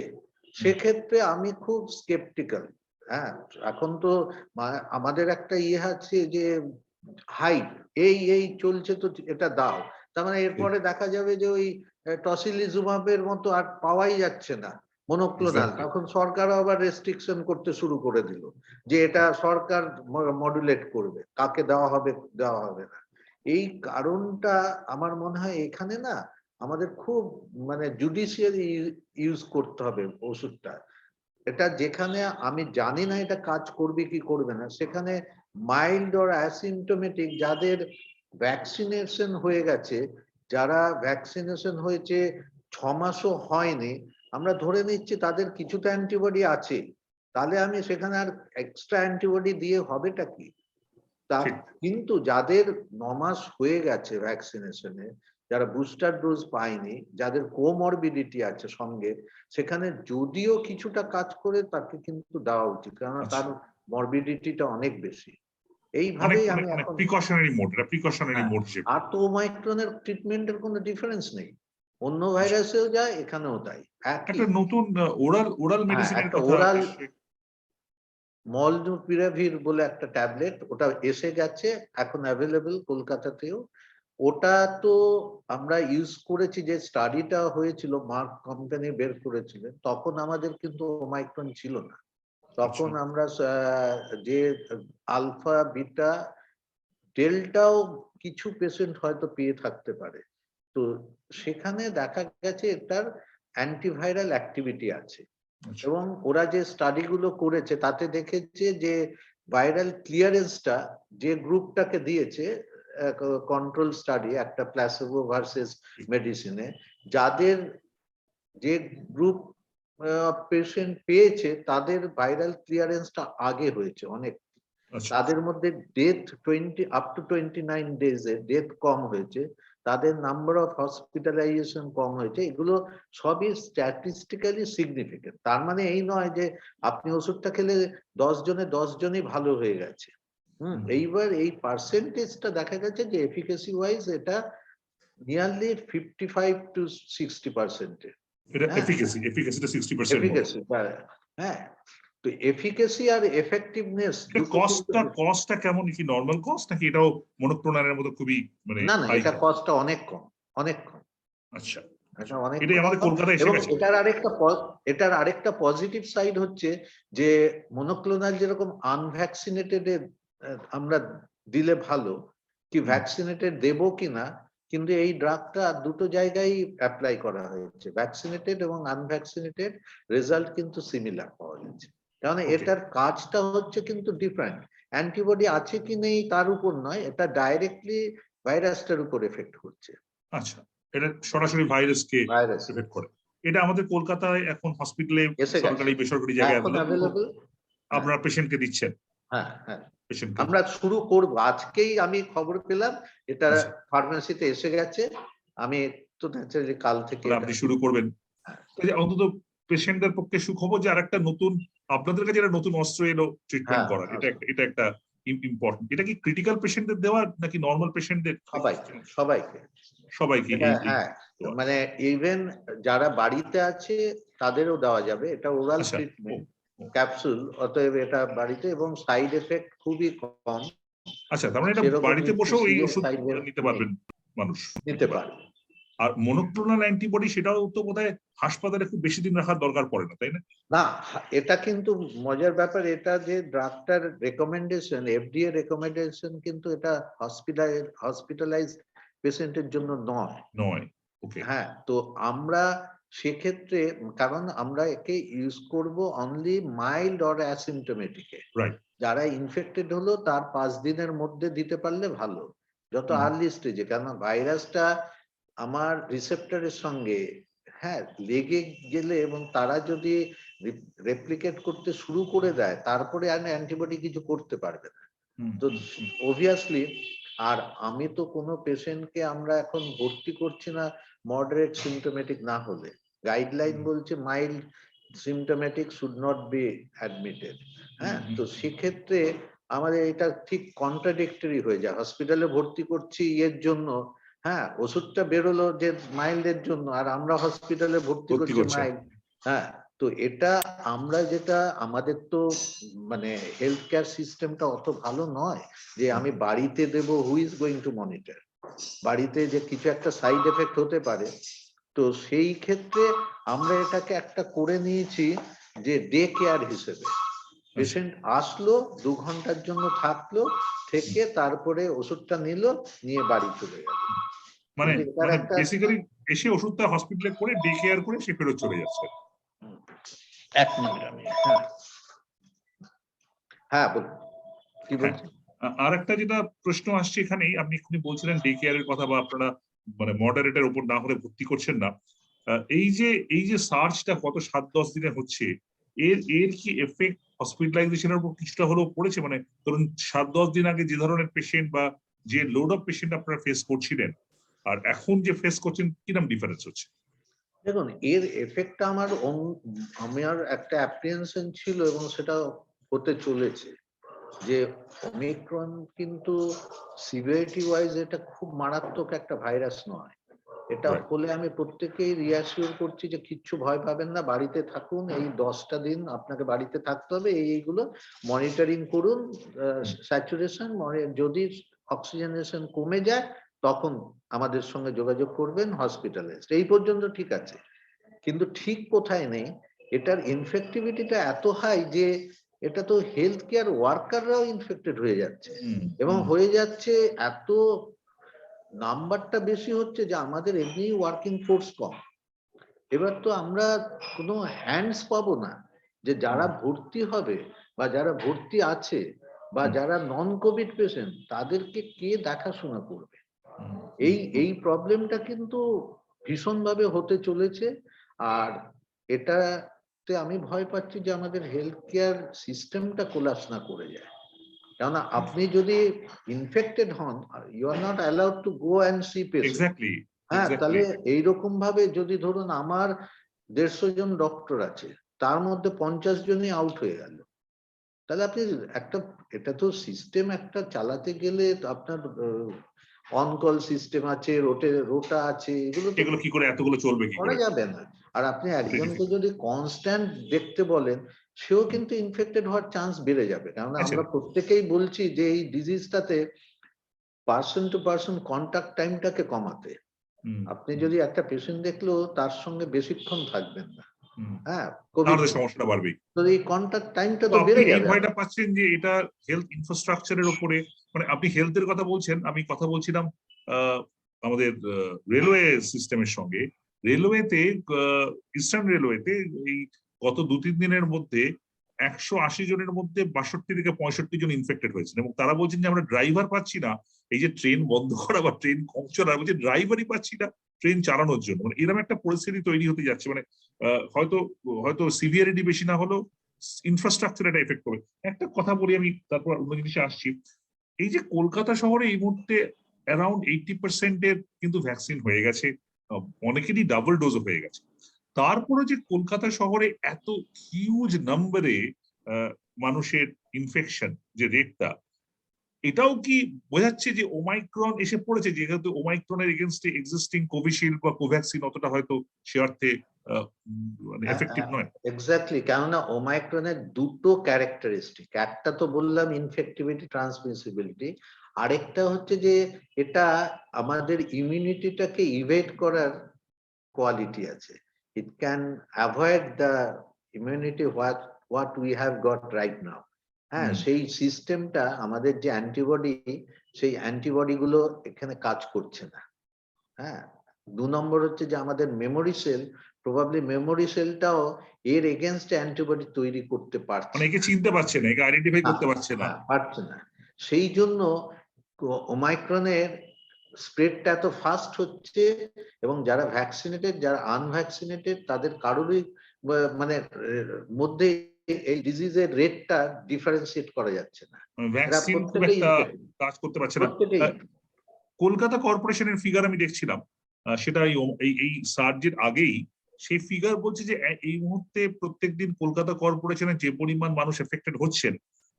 সেক্ষেত্রে আমি খুব স্কেপটিক্যাল। হ্যাঁ, এখন তো আমাদের একটা ইয়ে আছে যে হাইপ, এই চলছে তো এটা দাও, তার মানে এরপরে দেখা যাবে যে ওই টসিলিজুমাবের মতো আর পাওয়াই যাচ্ছে না মনোক্লোনাল, তখন সরকার আবার রেস্ট্রিকশন করতে শুরু করে দিল যে এটা সরকার মডুলেট করবে, কাকে দেওয়া হবে দেওয়া হবে না। এই কারণটা আমার মনে হয় এখানে না আমাদের খুব মানে জুডিশিয়ালি ইউজ করতে হবে ওষুধটা। এটা যেখানে আমি জানি না এটা কাজ করবে কি করবে না, সেখানে মাইল্ড অর অ্যাসিমটোমেটিক যাদের ভ্যাকসিনেশন হয়ে গেছে, যারা ভ্যাকসিনেশন হয়েছে 6 মাসও হয়নি, আমরা ধরে নিচ্ছি তাদের কিছুটা অ্যান্টিবডি আছে, তাহলে আমি সেখানে আর এক্সট্রা অ্যান্টিবডি দিয়ে হবেটা কি? তা কিন্তু যাদের 9 মাস হয়ে গেছে ভ্যাকসিনেশনে, যারা বুস্টার ডোজ পায়নি, যাদের কোমরবিডিটি আছে সঙ্গে, সেখানে যদিও কিছুটা কাজ করে তাকে কিন্তু দেওয়া উচিত, কারণ তার মরবিডিটিটা অনেক বেশি। এইভাবেই আমি এখন প্রিকশনারি মোড, এটা প্রিকশনারি মোড হিসেবে। আর তো ওমাইক্রনের ট্রিটমেন্টের কোনো ডিফারেন্স নেই, অন্য ভাইরাসেও যায় এখানেও তাই। একটা নতুন ওরাল মেডিসিনের একটা কথা ওরাল মলনুপিরাভির বলে একটা ট্যাবলেট, ওটা এসে গেছে এখন অ্যাভেলেবল কলকাতাতেও। ওটা তো আমরা ইউজ করেছি, যে স্টাডিটা হয়েছিল মার্ক কোম্পানি বের করেছিলেন, তখন আমাদের কিন্তু ওমাইক্রন ছিল না, তখন আমরা যে আলফা বিটা ডেল্টাও কিছু পেশেন্ট হয়তো পেয়ে থাকতে পারে। তো সেখানে দেখা গেছে এটার অ্যান্টিভাইরাল অ্যাক্টিভিটি আছে, এবং ওরা যে স্টাডি গুলো করেছে তাতে দেখেছে যে ভাইরাল ক্লিয়ারেন্সটা যে গ্রুপটাকে দিয়েছে কন্ট্রোল স্টাডি একটা প্ল্যাসিবো ভার্সেস মেডিসিনে, যাদের যে গ্রুপ পেশেন্ট পেয়েছে তাদের ভাইরাল ক্লিয়ারেন্সটা আগে হয়েছে অনেক, তাদের মধ্যে ডেথ 20 আপ টু 29 ডেজে ডেথ কম হয়েছে, তাদের নাম্বার অফ হসপিটালাইজেশন কম হয়েছে, এগুলো সবই স্ট্যাটিস্টিক্যালি সিগনিফিকেন্ট। তার মানে এই নয় যে আপনি ওষুধটা খেলে 10 জনে 10 জনই ভালো হয়ে গেছে। এইবার এই পার্সেন্টেজটা দেখা গেছে যে এফিকাসি ওয়াইজ এটা নিয়ারলি 55 to 60%। এটা এফিকাসিটা 60%। এফিকাসি, হ্যাঁ, তো এফিকাসি আর এফেক্টিভনেস কস্টটা কেমন, কি নরমাল কস্ট নাকি এটাও মনোক্লোনালের মতো খুবই মানে না, এটা কস্টটা অনেক কম, অনেক কম। আচ্ছা, এটা অনেক এটাই আমাদের কলকাতায় এসে গেছে। এটার আরেকটা পজিটিভ সাইড হচ্ছে যে মনোক্লোনাল যেরকম আনভ্যাকসিনেটেড আমরা দিলে ভালো, কি ভ্যাকসিনেটেড দেবো কিনা, কিন্তু এই ড্রাগটা দুটো জায়গায় অ্যাপ্লাই করা হয়েছে, ভ্যাকসিনেটেড এবং আনভ্যাকসিনেটেড, রেজাল্ট কিন্তু সিমিলার পাওয়া গেছে। কারণ এটার কাজটা হচ্ছে কিন্তু ডিফারেন্ট, অ্যান্টিবডি আছে কি নেই তার উপর নয়, এটা ডাইরেক্টলি ভাইরাসটার উপর এফেক্ট করছে। আচ্ছা, এটা সরাসরি ভাইরাসকে এফেক্ট করে। এটা আমাদের কলকাতায় এখন হসপিটালে, সরকারি বেসরকারি জায়গায় অ্যাভেলেবল, আপনারা পেশেন্টকে দিচ্ছেন? হ্যাঁ, আমরা শুরু করব, আজকেই আমি খবর পেলাম এটা ফার্মেসিতে এসে গেছে, আমি তো ন্যাচারালি কাল থেকে আপনি শুরু করবেন। অন্তত পেশেন্টদের পক্ষে সুখবর যে আরেকটা নতুন, আপনাদের কাছে একটা নতুন অস্ত্র এলো ট্রিটমেন্ট করার, এটা একটা ইম্পর্টেন্ট। এটা কি ক্রিটিক্যাল পেশেন্টদের দেওয়া নাকি নরমাল পেশেন্টদের? সবাইকে। হ্যাঁ, মানে ইভেন যারা বাড়িতে আছে তাদেরও দেওয়া যাবে, এটা ওরাল ট্রিটমেন্ট ক্যাপসুল, অতএব এটা বাড়িতে, এবং সাইড এফেক্ট খুবই কম। আচ্ছা, তার মানে এটা বাড়িতে বসেও এই ওষুধ নিতে পারবেন মানুষ, নিতে পারবে। আর মনোক্লোনাল অ্যান্টিবডি সেটাও তো বোধহয় হাসপাতালে খুব বেশি দিন রাখার দরকার পড়ে না, তাই না? না, এটা কিন্তু মজার ব্যাপার, এটা যে ডাক্তার রেকমেন্ডেশন, এফডিএ রেকমেন্ডেশন, কিন্তু এটা হসপিটালাইজড পেশেন্টের জন্য নয়। হ্যাঁ, তো আমরা সেক্ষেত্রে, কারণ আমরা একে ইউজ করব অনলি মাইল্ড অর অ্যাসিমটোমেটিকে, যারা ইনফেক্টেড হলো তার 5 দিনের মধ্যে দিতে পারলে ভালো, যত আর্লি স্টেজে, কারণ ভাইরাসটা আমার রিসেপ্টরের সঙ্গে হ্যাঁ লেগে গেলে এবং তারা যদি রেপ্লিকেট করতে শুরু করে দেয় তারপরে আর অ্যান্টিবডি কিছু করতে পারবে না। তো অবভিয়াসলি, আর আমি তো কোনো পেশেন্টকে আমরা এখন ভর্তি করছি না মডারেট সিমটোমেটিক না হলে। গাইডলাইন বলছে mild symptomatic should not be admitted. হ্যাঁ, তো সেক্ষেত্রে আমাদের এটা ঠিক কন্ট্রাডিক্টরি হয়ে যায়। হসপিটালে ভর্তি করছি এর জন্য, হ্যাঁ ওষুধটা বেরোলো যে মাইল্ডের জন্য, আর আমরা হসপিটালে ভর্তি করছি মাইল্ড। হ্যাঁ, তো এটা আমরা যেটা আমাদের তো মানে হেলথ কেয়ার সিস্টেমটা অত ভালো নয় যে আমি বাড়িতে দেব। Who is going to monitor? বাড়িতে যে কিছু একটা সাইড এফেক্ট হতে পারে, তো সেই ক্ষেত্রে আমরা এটাকে একটা করে নিয়েছি যে ডে কেয়ার হিসেবে। পেশেন্ট আসলো 2 ঘন্টার জন্য থাকলো, থেকে তারপরে ওষুধটা নিল, নিয়ে বাড়ি চলে গেল। মানে বেসিক্যালি এসে ওষুধটা হসপিটালে করে ডে কেয়ার করে সে ফেরত চলে যাচ্ছে। এক মিনিট আমি হ্যাঁ বলুন কি বলছেন। আর একটা যেটা প্রশ্ন আসছে এখানেই, আপনি এক্ষুনি বলছিলেন ডে কেয়ারের কথা বা আপনারা মানে মডারেটের উপর না হলে ভর্তি করছেন না। এই যে সার্চটা গত 7-10 দিনে হচ্ছে, এর কি এফেক্ট হসপিটালাইজেশনের উপর কিছুটা হলেও পড়েছে? মানে ধরুন 7-10 দিন আগে যে ধরনের পেশেন্ট বা যে লোড অফ পেশেন্ট আপনারা ফেস করছিলেন আর এখন যে ফেস করছেন, কিরকম ডিফারেন্স হচ্ছে? দেখুন, এর এফেক্টটা আমার একটা অ্যাপ্রিহেনশন ছিল এবং সেটা হতে চলেছে যে ওমিক্রন কিন্তু সিভিয়ারিটি ওয়াইজ এটা খুব মারাত্মক একটা ভাইরাস নয়। এটা হলে আমি প্রত্যেকেই রিঅ্যাসিওর করছি যে কিচ্ছু ভয় পাবেন না, বাড়িতে থাকুন, এই 10টা দিন আপনাকে বাড়িতে থাকতে হবে, এইগুলো মনিটরিং করুন, স্যাচুরেশন, যদি অক্সিজেনেশন কমে যায় তখন আমাদের সঙ্গে যোগাযোগ করবেন হসপিটালে। এই পর্যন্ত ঠিক আছে, কিন্তু ঠিক কোথায় নেই, এটার ইনফেক্টিভিটিটা এত হাই যে এটা তো হেলথ কেয়ার ওয়ার্কাররাও ইনফেক্টেড হয়ে যাচ্ছে, এবং হয়ে যাচ্ছে এত নাম্বারটা বেশি হচ্ছে যে আমাদের এমনি ওয়ার্কিং ফোর্স কম। এবার তো আমরা কোনো হ্যান্ডস পাবো না যে যারা ভর্তি হবে বা যারা ভর্তি আছে বা যারা নন কোভিড পেশেন্ট তাদেরকে কে দেখাশোনা করবে। এই প্রবলেমটা কিন্তু ভীষণভাবে হতে চলেছে। আর এটাতে আমি ভয় পাচ্ছি যে আমাদের হেলথ কেয়ার সিস্টেমটা কোলাপস না করে যায়। কেননা আপনি যদি ইনফেক্টেড হন, you are not allowed to go and see patient. হ্যাঁ, তাহলে এইরকম ভাবে যদি ধরুন আমার 150 জন ডক্টর আছে, তার মধ্যে 50 জনই আউট হয়ে গেল, তাহলে আপনি এটা তো সিস্টেম একটা চালাতে গেলে আপনার অনকল সিস্টেম আছে, রোটা আছে, এগুলো কি করে এতগুলো চলবে কি করা করে? যাবে না। আর আপনি একজনকে যদি কনস্ট্যান্ট দেখতে বলেন, সেও কিন্তু ইনফেক্টেড হওয়ার চান্স বেড়ে যাবে। কারণ আমরা প্রত্যেকেই বলছি যে এই ডিজিজটাতে পার্সন টু পার্সন কন্টাক্ট টাইমটাকে কমাতে। আপনি যদি একটা পেশেন্ট দেখলেও তার সঙ্গে বেশিক্ষণ থাকবেন না। হ্যাঁ, সমস্যাটা বাড়বে। তো এই কন্টাক্ট টাইমটা তো বেড়ে যাবে। এই ভয়টা পাচ্ছেন যে এটা হেলথ ইনফ্রাস্ট্রাকচারের উপরে, মানে আপনি হেলথের কথা বলছেন, আমি কথা বলছিলাম আমাদের রেলওয়ে সিস্টেমের সঙ্গে। রেলওয়েতে ইস্টার্ন রেলওয়েতে এই গত 2-3 দিনের মধ্যে 180 জনের মধ্যে 62 থেকে 65 জন ইনফেক্টেড হয়েছেন, এবং তারা বলছেন যে আমরা ড্রাইভার পাচ্ছি না, এই যে ট্রেন বন্ধ করা বা ট্রেন কম চলা, বলছে ড্রাইভারই পাচ্ছি না ট্রেন চালানোর জন্য। মানে এরকম একটা পরিস্থিতি তৈরি হতে যাচ্ছে। মানে হয়তো সিভিয়ারিটি বেশি না হলেও ইনফ্রাস্ট্রাকচার এটা এফেক্ট করবে। একটা কথা বলি আমি, তারপর অন্য জিনিসে আসছি। এই যে কলকাতা শহরে এই মুহূর্তে অ্যারাউন্ড 80% এর কিন্তু ভ্যাকসিন হয়ে গেছে, অনেকেরই ডাবল ডোজও হয়ে গেছে। তারপরে যে কলকাতা শহরে এত হিউজ নাম্বারে মানুষের ইনফেকশন যে রেটটা, এটাও কি বোঝাচ্ছে যে ওমাইক্রন এসে পড়েছে, যেহেতু ওমাইক্রনের এগেনস্টে এক্সিস্টিং কোভিশিল্ড বা কোভ্যাক্সিন অতটা হয়তো সে অর্থে মানে এফেক্টিভ নয়? এক্স্যাক্টলি, কেননা ওমাইক্রনের দুটো ক্যারেক্টারিস্টিক, একটা তো বললাম ইনফেক্টিভিটি, ট্রান্সমিসিবিলিটি, আরেকটা হচ্ছে যে এটা আমাদের ইমিউনিটিটাকে ইভেড করার কোয়ালিটি আছে। It can avoid the immunity what we have got right now. হ্যাঁ, সেই সিস্টেমটা আমাদের যে অ্যান্টিবডি, সেই অ্যান্টিবডি গুলো এখানে কাজ করছে না। হ্যাঁ, 2 নম্বর হচ্ছে যে আমাদের মেমোরি সেল, প্রবাবলি মেমোরি সেলটাও এর এগেইনস্ট অ্যান্টিবডি তৈরি করতে পারছে, মানে একে চিনতে পারছে না, একে আইডেন্টিফাই করতে পারছে না। পারছে না। সেই জন্য ওমাইক্রনের স্প্রেডটা এত ফাস্ট হচ্ছে এবং যারা ভ্যাকসিনেটেড যারা আনভ্যাকসিনেটেড তাদের কারোরই মানে মধ্যে এই ডিজিজের রেটটা ডিফারেন্সিয়েট করা যাচ্ছে না। এরা ভ্যাকসিন খুব প্রত্যেকেই একটা কাজ করতে পারছে না। প্রত্যেকেই কলকাতা কর্পোরেশনের ফিগার আমি দেখছিলাম, সেটা এই সার্জের আগেই সেই ফিগার বলছে যে এই মুহূর্তে প্রত্যেকদিন কলকাতা কর্পোরেশনে যে পরিমাণ মানুষ এফেক্টেড হচ্ছেন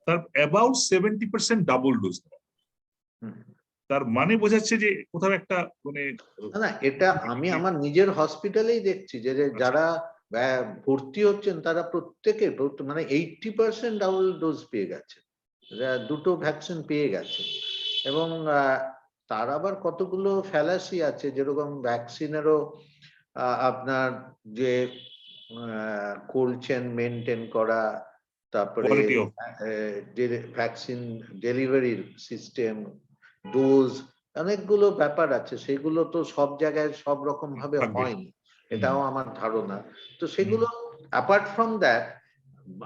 তার অ্যাবাউট 70% ডাবল ডোজ। তার মানে বোঝাচ্ছে যে কোথাও একটা মানে না, এটা আমি আমার নিজের হসপিটালেই দেখছি যে যারা ভর্তি হচ্ছেন তারা প্রত্যেকে মানে 80% ডাবল ডোজ পেয়ে গেছে, দুটো ভ্যাকসিন পেয়ে গেছে। এবং তার আবার কতগুলো ফ্যালাসি আছে, যেরকম ভ্যাকসিনেরও আপনার যে কোল্ড চেন মেনটেন করা, তারপরে ভ্যাকসিন ডেলিভারির সিস্টেম, ডোজ, অনেকগুলো ব্যাপার আছে, সেগুলো তো সব জায়গায় সব রকম ভাবে হয়নি, এটাও আমার ধারণা। তো সেগুলো অ্যাপার্ট ফ্রম দ্যাট,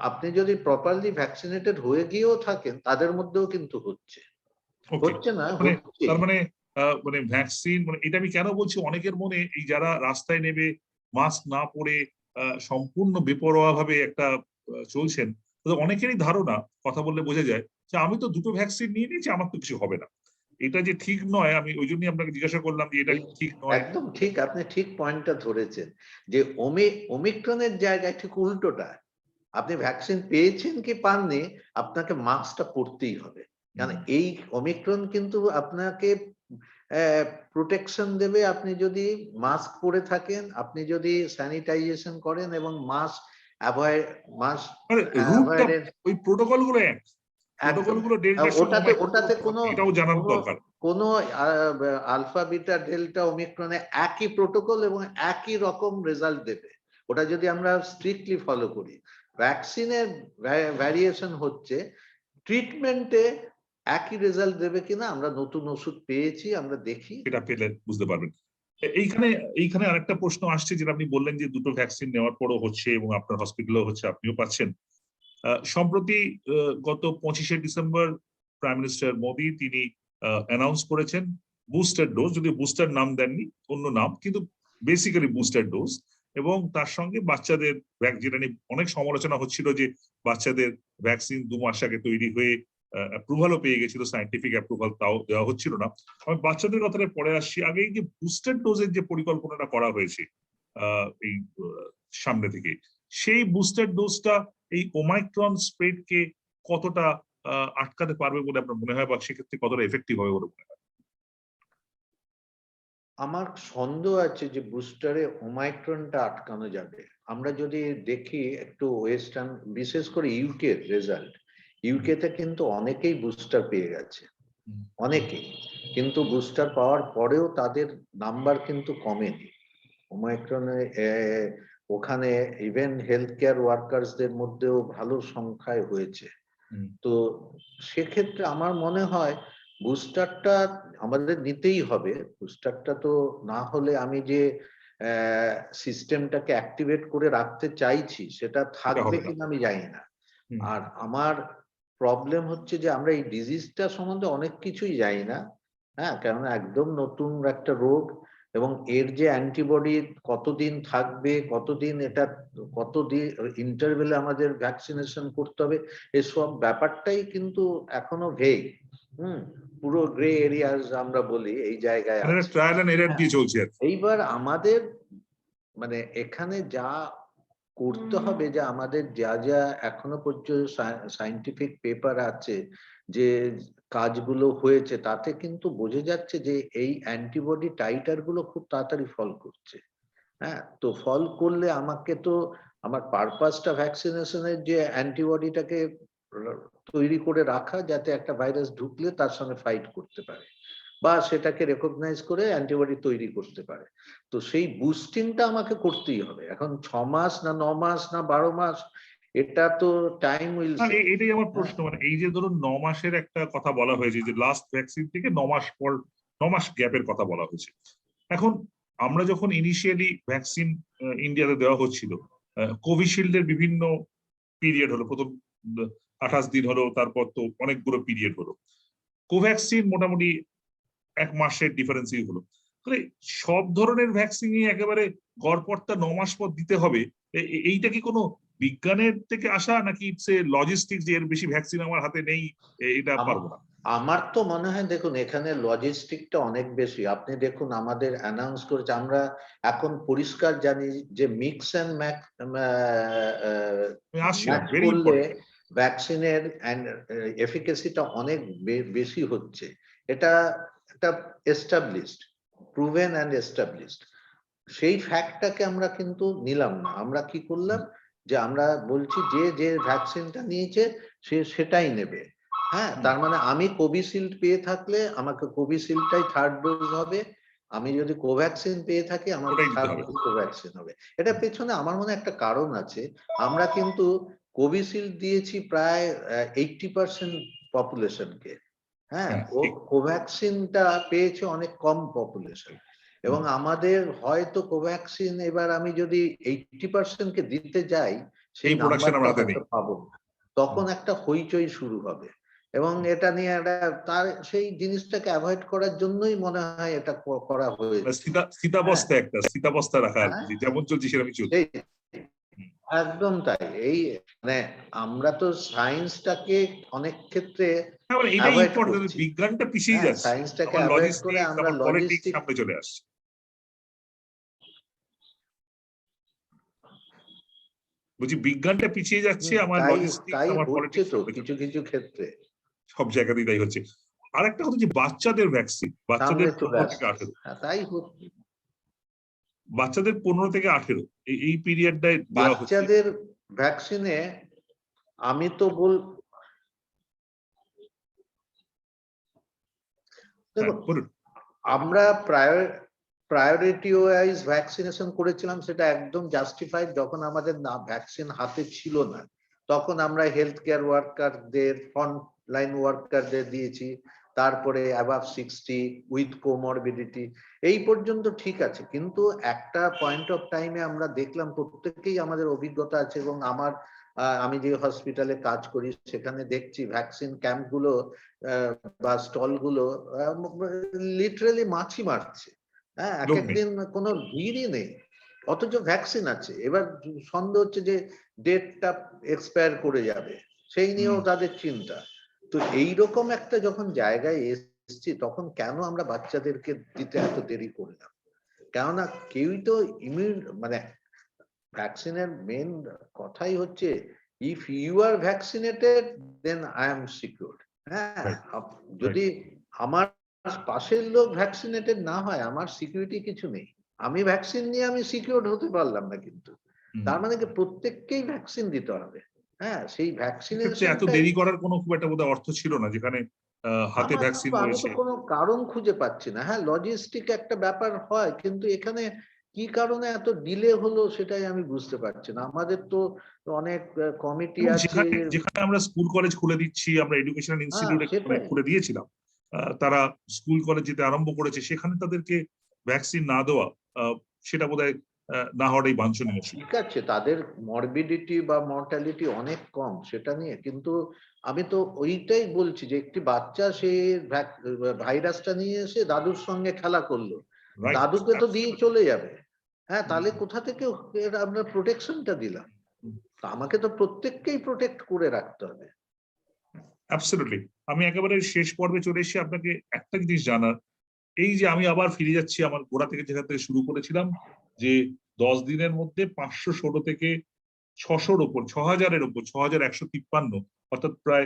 আপনি যদি প্রপারলি ভ্যাকসিনেটেড হয়ে গিয়েও থাকেন তাদের মধ্যেও কিন্তু হচ্ছে না। তার মানে মানে ভ্যাকসিন, মানে এটা আমি কেন বলছি, অনেকের মনে এই যারা রাস্তায় নেবে মাস্ক না পরে সম্পূর্ণ বেপরোয়া ভাবে একটা চলছেন, অনেকেরই ধারণা, কথা বললে বোঝা যায় যে আমি তো দুটো ভ্যাকসিন নিয়ে নিয়েছি, আমার তো কিছু হবে না। এটা যে ঠিক নয়, আমি ওই জন্যই আপনাকে জিজ্ঞাসা করলাম যে এটা ঠিক নয়। একদম ঠিক, আপনি ঠিক পয়েন্টটা ধরেছেন যে ওমিক্রনের জায়গায় ঠিক উল্টোটা। আপনি ভ্যাকসিন পেয়েছেন কি পাননি, আপনাকে মাস্কটা পরতেই হবে, কারণ এই ওমিক্রন কিন্তু আপনাকে প্রোটেকশন দেবে। আপনি যদি মাস্ক পরে থাকেন, আপনি যদি স্যানিটাইজেশন করেন এবং মাস্ক ওই প্রোটোকল গুলো ওটাতে কোনো আলফা বিটা ডেল্টা ওমিক্রনে একই প্রোটোকল এবং একই রকম রেজাল্ট দেবে, ওটা যদি আমরা স্ট্রিক্টলি ফলো করি। ভ্যাকসিনের ভ্যারিয়েশন হচ্ছে ট্রিটমেন্টে একই রেজাল্ট দেবে কিনা, আমরা নতুন ওষুধ পেয়েছি, আমরা দেখি, এটা পেলে বুঝতে পারবেন। এইখানে আরেকটা প্রশ্ন আসছে, যেটা আপনি বললেন যে দুটো ভ্যাকসিন নেওয়ার পরও হচ্ছে এবং আপনার হসপিটালেও হচ্ছে, আপনিও পাচ্ছেন। সম্প্রতি গত 25শে ডিসেম্বর প্রাইম মিনিস্টার মোদী তিনি অ্যানাউন্স করেছেন বুস্টার ডোজ, যদি বুস্টার নাম দেননি, অন্য নাম, কিন্তু বেসিক্যালি বুস্টার ডোজ। এবং তার সঙ্গে বাচ্চাদের, যেটা নিয়ে অনেক সমালোচনা হচ্ছিল যে বাচ্চাদের ভ্যাকসিন 2 মাস আগে তৈরি হয়ে অ্যাপ্রুভালও পেয়ে গেছিল, সায়েন্টিফিক অ্যাপ্রুভাল তাও দেওয়া হচ্ছিল না। আমি বাচ্চাদের কথাটা পরে আসছি, আগে এই যে বুস্টার ডোজের যে পরিকল্পনাটা করা হয়েছে এই সামনে থেকে, সেই বুস্টার ডোজটা এই ওমাইক্রন স্প্রেডকে কতটা আটকাতে পারবে বলে আপনার মনে হয়, বা সেক্ষেত্রে কতটা এফেক্টিভ হবে বলে মনে হয়? আমার সন্দেহ আছে যে বুস্টারে ওমাইক্রনটা আটকানো যাবে। আমরা যদি দেখি একটু ওয়েস্টার্ন, বিশেষ করে ইউকে রেজাল্ট, ইউকেতে কিন্তু অনেকেই বুস্টার পেয়ে গেছে, অনেকেই, কিন্তু বুস্টার পাওয়ার পরেও তাদের নাম্বার কিন্তু কমেনি। ওমাইক্রনে ওখানে ইভেন হেলথ কেয়ার ওয়ার্কার্সদের মধ্যেও ভালো সংখ্যায় হয়েছে। তো সেক্ষেত্রে আমার মনে হয় বুস্টারটা আমাদের নিতেই হবে। বুস্টারটা তো না হলে আমি যে সিস্টেমটাকে অ্যাক্টিভেট করে রাখতে চাইছি সেটা থাকবে কিনা আমি জানি না। আর আমার প্রবলেম হচ্ছে যে আমরা এই ডিজিজটা সম্বন্ধে অনেক কিছুই জানি না, হ্যাঁ, কেননা একদম নতুন একটা রোগ, এবং এর যে অ্যান্টিবডি কতদিন থাকবে, কতদিন এটা, কতদিন ইন্টারভেলে আমাদের ভ্যাকসিনেশন করতে হবে, এসব ব্যাপারটাই কিন্তু এখনো ভেগ। পুরো গ্রে এরিয়াস আমরা বলি এই জায়গায় আছে। এইবার আমাদের মানে এখানে যা করতে হবে, যে আমাদের যা যা এখনো পর্যন্ত সায়েন্টিফিক পেপার আছে, যে কাজগুলো হয়েছে, তাতে কিন্তু বোঝা যাচ্ছে যে এই অ্যান্টিবডি টাইটার গুলো খুব তাড়াতাড়ি ফল করছে। হ্যাঁ, তো ফল করলে আমাকে তো আমার পারপাসটা ভ্যাকসিনেশনের যে অ্যান্টিবডিটাকে তৈরি করে রাখা, যাতে একটা ভাইরাস ঢুকলে তার সঙ্গে ফাইট করতে পারে বা সেটাকে রেকগনাইজ করে অ্যান্টিবডি তৈরি করতে পারে। তো সেই বুস্টিংটা আমাকে করতেই হবে। এখন 6 মাস না 9 মাস না 12 মাস, এটা তো টাইম উইল সে। এটাই আমার প্রশ্ন, মানে এই যে ধরুন 9 মাসের একটা কথা বলা হয়েছে, যে লাস্ট ভ্যাকসিন থেকে 9 মাস পর 9 মাস গ্যাপের কথা বলা হয়েছে। এখন আমরা যখন ইনিশিয়ালি ভ্যাকসিন ইন্ডিয়াতে দেওয়া হচ্ছিল, কোভিশিল্ডের বিভিন্ন পিরিয়ড হলো, প্রথম 28 দিন হলো, তারপর তো অনেকগুলো পিরিয়ড হলো। কোভ্যাক্সিন মোটামুটি 1 মাসের ডিফারেন্সই হলো। তাহলে সব ধরনের ভ্যাকসিনই একেবারে গড়পড়তা 9 মাস পর দিতে হবে, এইটা কি কোনো বিজ্ঞানের থেকে আসা নাকি ইটস এ লজিস্টিক্স যে এর বেশি ভ্যাকসিন আমার হাতে নেই, এটা পারবো না? আমার তো মনে হয় দেখুন এখানে লজিস্টিকটা অনেক বেশি। আপনি দেখুন আমাদের অ্যানাউন্স করেছে, আমরা এখন পরিষ্কার জানি যে মিক্স অ্যান্ড ম্যাচ ভেরি করলে ইম্পর্টেন্ট। ভ্যাকসিনের এফিকেসিটা অনেক বেশি হচ্ছে। এটা একটা এস্টাবলিশড, প্রুভেন অ্যান্ড এস্টাবলিশড। সেই ফ্যাক্টটাকে আমরা কিন্তু নিলাম না। আমরা কি করলাম যে আমরা বলছি যে যে ভ্যাকসিনটা নিয়েছে সে সেটাই নেবে। হ্যাঁ, তার মানে আমি কোভিশিল্ড পেয়ে থাকলে আমাকে কোভিশিল্ডটাই থার্ড ডোজ হবে, আমি যদি কোভ্যাক্সিন পেয়ে থাকি আমার থার্ড ডোজ কোভ্যাক্সিন হবে। এটা পেছনে আমার মনে একটা কারণ আছে। আমরা কিন্তু কোভিশিল্ড দিয়েছি প্রায় 80% পপুলেশনকে। হ্যাঁ, কোভ্যাক্সিনটা পেয়েছে অনেক কম পপুলেশন। এবং আমাদের হয়তো কোভ্যাক্সিন এবার আমি যদি 80% কে দিতে যাই সেই নাম্বারটা হয়তো পাবো, তখন একটা হইচই শুরু হবে। এবং এটা নিয়ে একটা তার সেই জিনিসটাকে অ্যাভয়েড করার জন্যই মনে হয় এটা করা হয়েছে। স্থিতাবস্থা একটা স্থিতাবস্থা রাখা আর কি, যেমন চলছে সেরকমই চলছে। একদম তাই। এই মানে আমরা তো সায়েন্সটাকে অনেক ক্ষেত্রে এটাই ইম্পর্টেন্ট, বিজ্ঞানটা পিছিয়ে যাচ্ছে, সায়েন্সটাকে অ্যাভয়েড করে আমরা লজিস্টিক সামনে চলে আসছে। বলছি বিজ্ঞানটা পিছিয়ে যাচ্ছে, আমার লজিস্টিক্স আমার পলিটিক্স কিছু কিছু ক্ষেত্রে সব জায়গাতেই তাই হচ্ছে। আরেকটা কথা যে বাচ্চাদের ভ্যাকসিন, বাচ্চাদের 15 থেকে 18, তাই হচ্ছে, বাচ্চাদের 15 থেকে 18 এই পিরিয়ডটায় বাচ্চাদের ভ্যাকসিনে আমি তো আমরা প্রায়োরিটি ওয়াইজ ভ্যাকসিনেশন করেছিলাম, সেটা একদম জাস্টিফাইড। যখন আমাদের না ভ্যাকসিন হাতে ছিল না তখন আমরা হেলথ কেয়ার ওয়ার্কারদের, ফ্রন্ট লাইন ওয়ার্কারদের দিয়েছি, তারপরে অ্যাবাভ 60 উইথ কোমরবিডিটি, এই পর্যন্ত ঠিক আছে। কিন্তু একটা পয়েন্ট অফ টাইমে আমরা দেখলাম, প্রত্যেকেই আমাদের অভিজ্ঞতা আছে এবং আমি যে হসপিটালে কাজ করি সেখানে দেখছি ভ্যাকসিন ক্যাম্পগুলো বা স্টলগুলো লিটারালি মাছি মারছে। হ্যাঁ, এক একদিন কোনো ভিড়ই নেই, অথচ ভ্যাকসিন আছে। এবার সন্দেহ হচ্ছে যে ডেটটা এক্সপায়ার করে যাবে, সেই নিয়েও তাদের চিন্তা। তো এইরকম একটা যখন জায়গায় এসছি তখন কেন আমরা বাচ্চাদেরকে দিতে এত দেরি করলাম? কেননা কেউই তো মানে ভ্যাকসিনের মেন কথাই হচ্ছে if you are vaccinated then I am secured. হ্যাঁ, যদি আমার পাশের লোক ভ্যাকসিনেটেড না হয় আমার সিকিউরিটি কিছু নেই। আমি ভ্যাকসিন নিয়ে আমি সিকিউরড হতে পারলাম না, কিন্তু তার মানে কি প্রত্যেককেই ভ্যাকসিন দিতে হবে? হ্যাঁ, সেই ভ্যাকসিনেশন এত দেরি করার কোনো খুব একটা বোধহয় অর্থ ছিল না, যেখানে হাতে ভ্যাকসিন আমি রয়েছে। তো কোনো কারণ খুঁজে পাচ্ছি না। হ্যাঁ, লজিস্টিক একটা ব্যাপার হয়, কিন্তু এখানে কি কারণে এত ডিলে হলো সেটাই আমি বুঝতে পারছি না। আমাদের তো অনেক কমিটি আছে, যেখানে আমরা স্কুল কলেজ খুলে দিচ্ছি, আমরা এডুকেশনাল ইনস্টিটিউট খুলে দিয়েছিলাম, তারা স্কুল কলেজ যেতে আরম্ভ করেছে, সেখানে তাদেরকে ভ্যাকসিন না দেওয়া, সেটা বোধহয় না হওয়াটাই বাঞ্ছনীয়। ঠিক আছে, তাদের মরবিডিটি বা মর্টালিটি অনেক কম, সেটা নিয়ে। কিন্তু আমি তো ওইটাই বলছি যে একটি বাচ্চা সে ভাইরাসটা নিয়ে এসে দাদুর সঙ্গে খেলা করলো, দাদুকে তো দিয়ে চলে যাবে। হ্যাঁ, তাহলে কোথা থেকে আমরা প্রোটেকশনটা দিলাম? আমাকে তো প্রত্যেককেই প্রোটেক্ট করে রাখতে হবে। অ্যাবসলিউটলি। আমি একেবারে শেষ পর্বে চলে এসেছি, আপনাকে একটা জিনিস জানার, এই যে আমি আবার ফিরে যাচ্ছি আমার গোড়া থেকে, যেখান থেকে শুরু করেছিলাম, যে 10 দিনের মধ্যে 516 থেকে 600-র উপর, 6000-এর উপর, 6153, অর্থাৎ প্রায়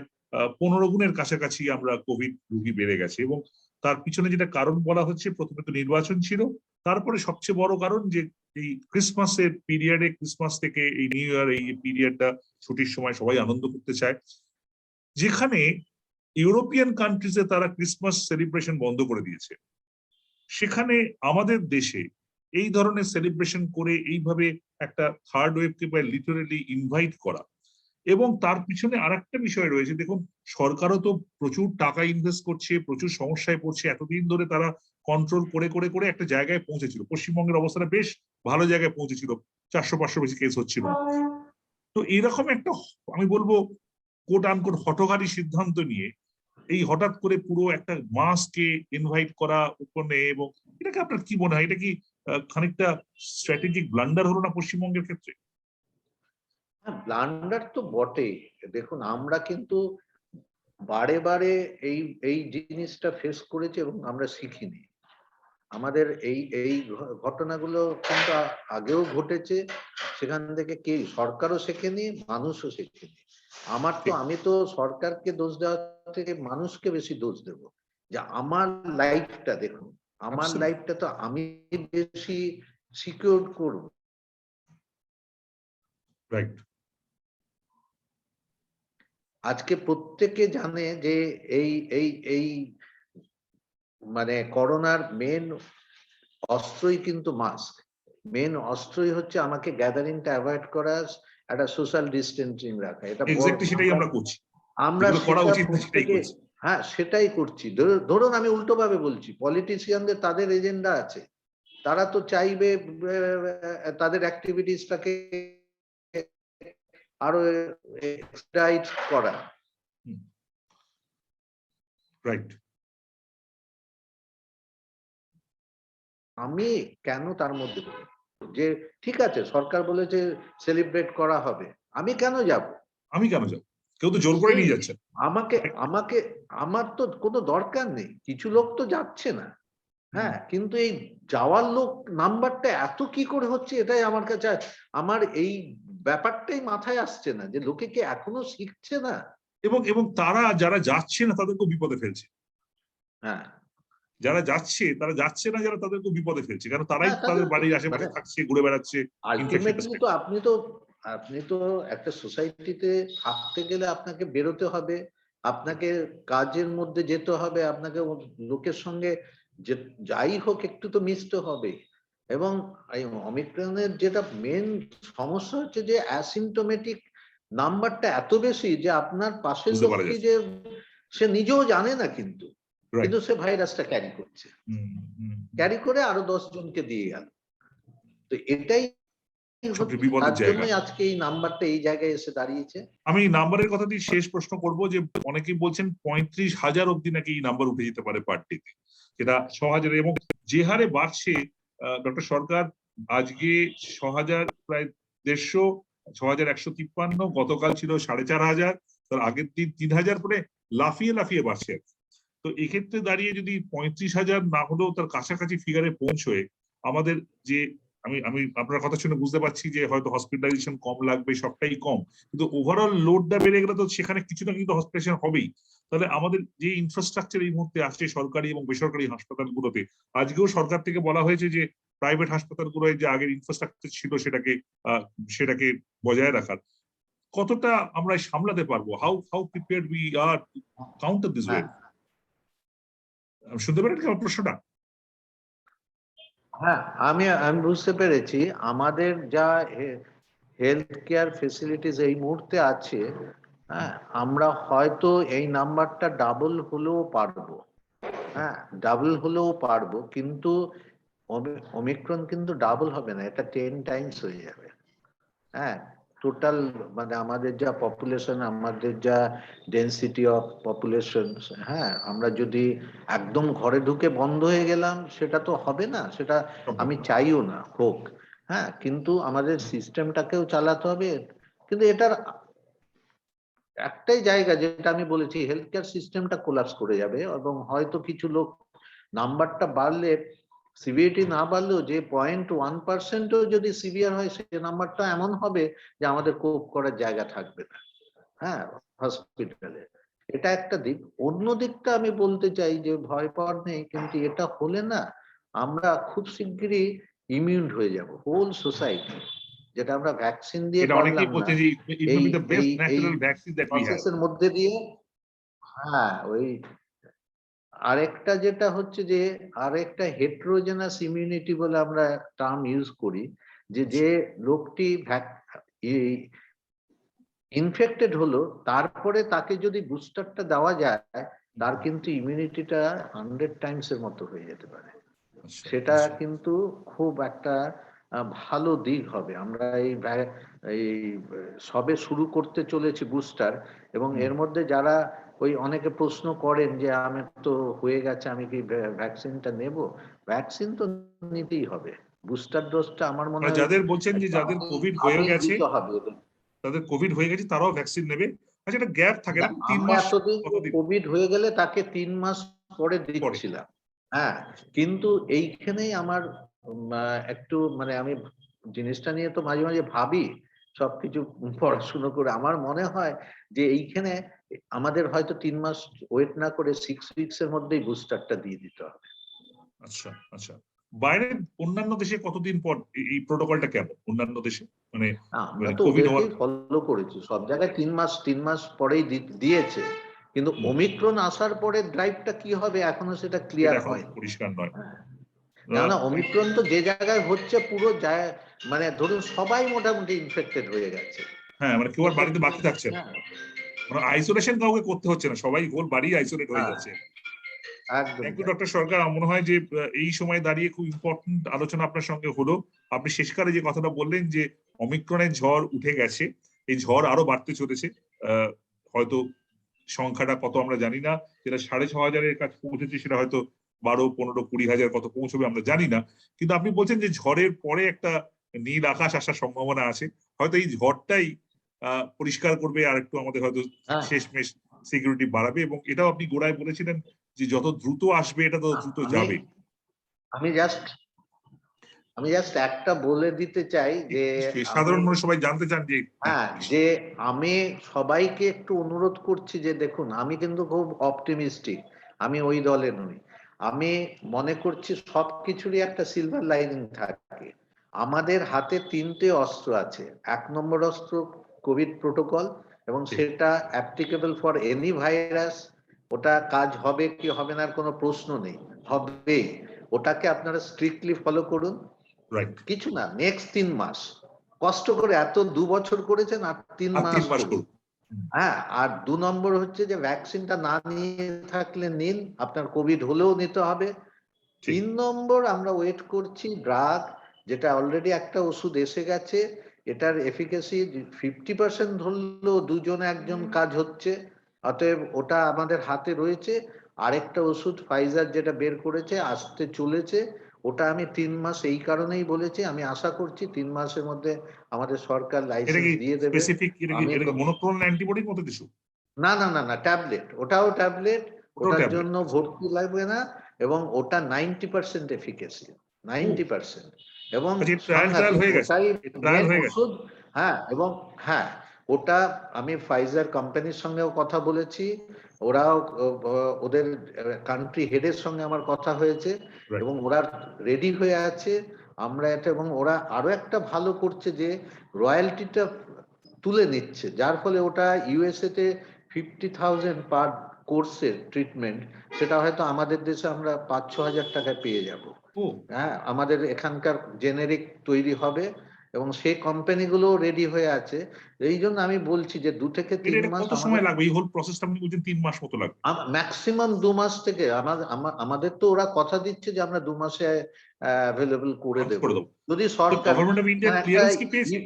15 গুণের কাছাকাছি আমরা কোভিড রোগী বেড়ে গেছে। এবং তার পিছনে যেটা কারণ বলা হচ্ছে, প্রথমে তো নির্বাচন ছিল, তারপরে সবচেয়ে বড় কারণ যে এই ক্রিসমাসের পিরিয়ডে, ক্রিসমাস থেকে এই নিউ ইয়ার, এই পিরিয়ডটা ছুটির সময় সবাই আনন্দ করতে চায়, যেখানে ইউরোপিয়ান কান্ট্রিজে তারা ক্রিসমাস সেলিব্রেশন বন্ধ করে দিয়েছে, সেখানে আমাদের দেশে এই ধরনের সেলিব্রেশন করে এইভাবে একটা থার্ড ওয়েভকে লিটারেলি ইনভাইট করা। এবং তার পিছনে আরেকটা বিষয় রয়েছে, দেখুন সরকারও তো প্রচুর টাকা ইনভেস্ট করছে, প্রচুর সমস্যায় পড়ছে। এতদিন ধরে তারা কন্ট্রোল করে করে করে একটা জায়গায় পৌঁছেছিল, পশ্চিমবঙ্গের অবস্থাটা বেশ ভালো জায়গায় পৌঁছেছিল, 400-500 বেশি কেস হচ্ছিল। তো এরকম একটা, আমি বলবো কোট আনকোট হঠকারী সিদ্ধান্ত নিয়ে এই হঠাৎ করে পুরো একটা মাসকে ইনভাইট করা ওখানে, এবং এটাকে আপনার কি মনে হয়, এটা কি খানিকটা স্ট্র্যাটেজিক ব্লান্ডার হলো না পশ্চিমবঙ্গের ক্ষেত্রে? হ্যাঁ, ব্লান্ডার তো বটেই। দেখুন আমরা কিন্তু বারে বারে এই এই জিনিসটা ফেস করেছি এবং আমরা শিখিনি। আমাদের এই এই ঘটনাগুলো কিন্তু আগেও ঘটেছে, সেখান থেকে কে সরকারও শেখেনি, মানুষও শেখেনি। আমি তো সরকারকে দোষ দেওয়া থেকে মানুষকে বেশি দোষ দেব, যে আমার লাইফটা দেখুন, আমার Absolutely. লাইফটা তো আমি বেশি সিকিউর করব। রাইট। আজকে প্রত্যেকে জানে যে এই এই এই মানে করোনার মেন অস্ত্রই কিন্তু মাস্ক। মেন অস্ত্রই হচ্ছে আমাকে গ্যাদারিংটা অ্যাভয়েড করা, একটা সোশ্যাল ডিস্টেন্সিং রাখা। এটা এক্স্যাক্টলি সেটাই আমরা করছি, আমরা যেগুলো করা সেটা উচিত না সেটাই প্রত্যেকে, করছি। হ্যাঁ সেটাই করছি। ধরুন আমি উল্টো ভাবে বলছি, পলিটিশিয়ানদের তাদের এজেন্ডা আছে, তারা তো চাইবে তাদের অ্যাক্টিভিটিসটাকে আরো এক্সটাইট করা। রাইট। আমি কেন তার মধ্যে বলি যে ঠিক আছে সরকার বলেছে সেলিব্রেট করা হবে, আমি কেন যাব? আমি কেন যাব? কেউ তো জোর করে নিয়ে যাচ্ছে। আমাকে আমাকে আমার তো কোনো দরকার নেই, কিছু লোক তো যাচ্ছে না। হ্যাঁ, কিন্তু এই যাওয়ার লোক নাম্বারটা এত কি করে হচ্ছে, এটাই আমার কাছে, আমার এই ব্যাপারটাই মাথায় আসছে না, যে লোকে কি এখনো শিখছে না। এবং এবং তারা যারা যাচ্ছে না তাদেরকেও বিপদে ফেলছে। হ্যাঁ, যারা যাচ্ছে তারা যাচ্ছে না, যারা তাদেরকেও বিপদে ফেলছে, কারণ তারাই হ্যাঁ তাদের বাড়ির মানে আশেপাশে থাকছে, ঘুরে বেড়াচ্ছে। আলটিমেটলি তো আপনি তো একটা সোসাইটিতে থাকতে গেলে আপনাকে বেরোতে হবে, আপনাকে কাজের মধ্যে যেতে হবে, আপনাকে লোকের সঙ্গে যে যাই হোক একটু তো মিশতে হবে। এবং এই অমিক্রনের যেটা মেন সমস্যা হচ্ছে যে অ্যাসিম্পটোমেটিক নাম্বারটা এত বেশি যে আপনার পাশের বুঝতে পারা লোকটি যাচ্ছে। যে সে নিজেও জানে না, কিন্তু রাইট। সে ভাইরাসটা ক্যারি করছে, ক্যারি করে আরো 10 জনকে দিয়ে গেল। তো এটাই সবচেয়ে হচ্ছে, তার বিপদের জায়গা। জন্যই আজকে এই নাম্বারটা এই জায়গায় এসে দাঁড়িয়েছে। আমি নাম্বারের কথা দিয়ে শেষ প্রশ্ন করব, যে অনেকেই বলছেন 35,000 অব্দি নাকি এই নাম্বার উঠে যেতে পারে পার ডেতে, যেটা 6,000, এবং যে হারে বাড়ছে ডক্টর সরকার, আজকে 6,000, প্রায় 150, 6,153, গতকাল ছিল 4,500, তার আগের দিন 3,000, করে লাফিয়ে লাফিয়ে বাড়ছে। তো এক্ষেত্রে দাঁড়িয়ে যদি 35,000 না হলেও তার কাছাকাছি ফিগারে পৌঁছয়, আমাদের যে, আমি আমি আপনার কথা শুনে বুঝতে পারছি যে হয়তো হসপিটালাইজেশন কম লাগবে, সবটাই কম, কিন্তু ওভারঅল লোডটা বেড়ে গেলে তো সেখানে কিছু না কিছু তো হসপিটালাইজেশন হবেই। তাহলে আমাদের যে ইনফ্রাস্ট্রাকচার এই মুহূর্তে আছে সরকারি এবং বেসরকারি হাসপাতালগুলোতে, আজকেও সরকার থেকে বলা হয়েছে যে প্রাইভেট হাসপাতালগুলোয় যে আগের ইনফ্রাস্ট্রাকচার ছিল সেটাকে বজায় রাখার, কতটা আমরা সামলাতে পারবো? How how prepared we are two counter this wave? শুনতে পারেন কি আমার প্রশ্নটা? হ্যাঁ, আমি আমি বুঝতে পেরেছি। আমাদের যা হেলথ কেয়ার ফেসিলিটিস এই মুহূর্তে আছে, হ্যাঁ, আমরা হয়তো এই নাম্বারটা ডাবল হলেও পারবো। হ্যাঁ, ডাবল হলেও পারবো, কিন্তু ওমিক্রন কিন্তু ডাবল হবে না, এটা 10 টাইমস হয়ে যাবে। হ্যাঁ, টোটাল মানে আমাদের যা পপুলেশন, আমাদের যা ডেন্সিটি অফ পপুলেশন, হ্যাঁ, আমরা যদি একদম ঘরে ঢুকে বন্ধ হয়ে গেলাম, সেটা তো হবে না, সেটা আমি চাইও না হোক। হ্যাঁ, কিন্তু আমাদের সিস্টেমটাকেও চালাতে হবে। কিন্তু এটার একটাই জায়গা, যেটা আমি বলেছি, হেলথ কেয়ার সিস্টেমটা কোলাপস করে যাবে, এবং হয়তো কিছু লোক নাম্বারটা বাড়লে, সিভিয়ারিটি না বাড়লেও যে 0.1%ও যদি সিভিয়ার হয়, সে নাম্বারটা এমন হবে যে আমাদের কোপ করার জায়গা থাকবে না, হ্যাঁ, হসপিটালে। এটা একটা দিক। অন্য দিকটা আমি বলতে চাই যে ভয় পাওয়ার নেই, কিন্তু এটা হলে না আমরা খুব শিগগিরই ইমিউন হয়ে যাব, হোল সোসাইটি, যেটা আমরা ভ্যাকসিন দিয়ে এটা পারলাম অনেকেই না। বলছে যে ইট মে এই বি দ্য এই বেস্ট এই natural vaccine that we have. প্রসেসের মধ্যে দিয়ে, হ্যাঁ, ওই আরেকটা যেটা হচ্ছে যে আরেকটা হেটেরোজেনাস ইমিউনিটি বলে আমরা টার্ম ইউজ করি, যে লোকটি ইনফেক্টেড হলো, তারপরে তাকে যদি বুস্টারটা দেওয়া যায়, তার কিন্তু ইমিউনিটিটা 100 টাইমস এর মতো হয়ে যেতে পারে। সেটা কিন্তু খুব একটা ভালো দিক হবে। আমরা এই সবে শুরু করতে চলেছি বুস্টার, এবং এর মধ্যে যারা ওই অনেকে প্রশ্ন করেন যে আমি তো হয়ে গেছে, আমি কি ভ্যাকসিনটা নেব? ভ্যাকসিন তো নিতেই হবে। বুস্টার ডোজটা আমার মনে মানে হয় যাদের বলছেন যে একটু যাদের কোভিড হয়ে আগেই গেছে, দিতে হবে। তাদের কোভিড হয়ে গেছে তারাও ভ্যাকসিন নেবে। আচ্ছা, একটা গ্যাপ থাকে না 3 আমরা মাস, এতদিন কতদিন কোভিড হয়ে গেলে তাকে 3 মাস পরে পরে? দিচ্ছিলাম। হ্যাঁ, কিন্তু এইখানেই আমার একটু মানে আমি জিনিসটা নিয়ে তো মাঝে মাঝে ভাবি, সবকিছু পড়াশুনো করে আমার মনে হয় যে এইখানে আমাদের হয়তো 3 মাস ওয়েট না করে 6 উইকস এর মধ্যেই বুস্টারটা দিয়ে দিতে হবে। আচ্ছা আচ্ছা, বাইরে অন্যান্য দেশে কতদিন পর এই প্রোটোকলটা কেমন অন্যান্য দেশে? মানে আমরা মানে তো কোভিড হওয়ার, ওদেরকেই ফলো করেছি, সব জায়গায় 3 মাস পরেই দিয়েছে, কিন্তু হুম, ওমিক্রন আসার পরে ড্রাইভটা কি হবে এখনো সেটা এটা ক্লিয়ার এখনো হয়নি। পরিষ্কার নয়। হ্যাঁ, কেননা ওমিক্রন তো যে জায়গায় হচ্ছে পুরো মানে ধরুন সবাই মোটামুটি ইনফেক্টেড হয়ে গেছে। হ্যাঁ, মানে কেউ আর বাড়িতে বাকি থাকছে না, হ্যাঁ, মানে আইসোলেশন কাউকে করতে হচ্ছে না, সবাই হোল বাড়ি আইসোলেট হয়ে হ্যাঁ, যাচ্ছে। একদম থ্যাংক ইউ তাই। ডক্টর সরকার। আমার মনে হয় যে এই সময় দাঁড়িয়ে খুব ইম্পর্টেন্ট আলোচনা আপনার সঙ্গে হলো। আপনি শেষকালে যে কথাটা বললেন যে অমিক্রনের ঝড় উঠে গেছে, এই ঝড় আরো বাড়তে চলেছে। হয়তো সংখ্যাটা কত আমরা জানি না, যেটা 6,500-এর কাছে পৌঁছেছে সেটা হয়তো 12, 15, 20,000 কত পৌঁছবে আমরা জানি না। কিন্তু আপনি বলছেন যে ঝড়ের পরে একটা নীল আকাশ আসার সম্ভাবনা আছে, হয়তো এই ঝড়টাই পরিষ্কার করবে আর একটু আমাদের হয়তো হ্যাঁ, শেষমেশ সিকিউরিটি বাড়াবে। এবং এটাও আপনি গোড়ায় বলেছিলেন যে যত দ্রুত আসবে এটা তত দ্রুত আমি যাবে। আমি জাস্ট আমি জাস্ট একটা বলে দিতে চাই যে আমি, সাধারণ মানুষ সবাই জানতে চান যে হ্যাঁ, হ্যাঁ, যে আমি সবাইকে একটু অনুরোধ করছি যে দেখুন আমি কিন্তু খুব অপটিমিস্টিক, আমি ওই দলে নই। আমি মনে করছি সবকিছুরই একটা সিলভার লাইনিং থাকে। আমাদের হাতে 3টে অস্ত্র আছে। 1 নম্বর অস্ত্র কোভিড প্রোটোকল, এবং সেটা অ্যাপ্লিকেবল ফর এনি ভাইরাস। ওটা কাজ হবে কি হবে না কোনো প্রশ্ন নেই, হবেই। ওটাকে আপনারা স্ট্রিক্টলি ফলো করুন। রাইট। কিছু না, নেক্সট 3 মাস কষ্ট করে, এত 2 বছর করেছেন আর তিন আর 3 মাস মাস করুন। করুন। হ্যাঁ, আর 2 নম্বর হচ্ছে যে ভ্যাকসিনটা না নিয়ে থাকলে নিন, আপনার কোভিড হলেও নিতে হবে। ঠিক। 3 নম্বর, আমরা ওয়েট করছি ড্রাগ, যেটা অলরেডি একটা ওষুধ এসে গেছে, এটার এফিকেসি 50% ধরলেও 2 জন 1 জন কাজ হচ্ছে, অতএব ওটা আমাদের হাতে রয়েছে। আরেকটা ওষুধ ফাইজার যেটা বের করেছে আসতে চলেছে, ওটা আমি 3 মাস এই কারণেই বলেছি, আমি আশা করছি 3 মাসের মধ্যে আমাদের সরকার এটা লাইসেন্স কি দিয়ে দেবে। স্পেসিফিক, আমি এটা কি মনোক্লোনাল অ্যান্টিবডির মতো কিছু? না, না, না, না, ট্যাবলেট, ওটাও ট্যাবলেট, ওটাও ওটার ট্যাবলেট? জন্য ভর্তি লাগবে না, এবং ওটা 90% এফিকেসি, ও 90%, এবং আচ্ছা, ট্রায়াল সাংঘাতিক, হয়ে গেছে? ওটাই ট্রায়াল মেন হয়ে গেছে? ওষুধ। হ্যাঁ, এবং হ্যাঁ, ওটা আমি ফাইজার কোম্পানির সঙ্গেও কথা বলেছি, ওরাও ওদের কান্ট্রি হেডের সঙ্গে আমার কথা হয়েছে, রাইট। এবং ওরা রেডি হয়ে আছে। আমরা এটা, এবং ওরা আরো একটা ভালো করছে যে রয়্যালটিটা তুলে নিচ্ছে, যার ফলে ওটা ইউএসএ তে 50,000 পার কোর্সের ট্রিটমেন্ট, সেটা হয়তো আমাদের দেশে আমরা 5-6 হাজার টাকায় পেয়ে যাব। ও হ্যাঁ, আমাদের এখানকার জেনেরিক তৈরি হবে, এবং সেই কোম্পানিগুলো রেডি হয়ে আছে। এই জন্য আমি বলছি যে 2 থেকে এটা 3 এটা মাস কত আমাদের, সময় লাগবে এই হোল প্রসেসটা? আপনি বলছেন 3 মাস মতো লাগবে? ম্যাক্সিমাম 2 মাস থেকে, আমাদের তো ওরা কথা দিচ্ছে যে আমরা 2 মাসে অ্যাভেলেবল করে লঞ্চ দেব। করে দেবো। যদি তো সরকার, গভর্নমেন্ট অফ ইন্ডিয়ার একটা ক্লিয়ারেন্স কি পেয়েছে?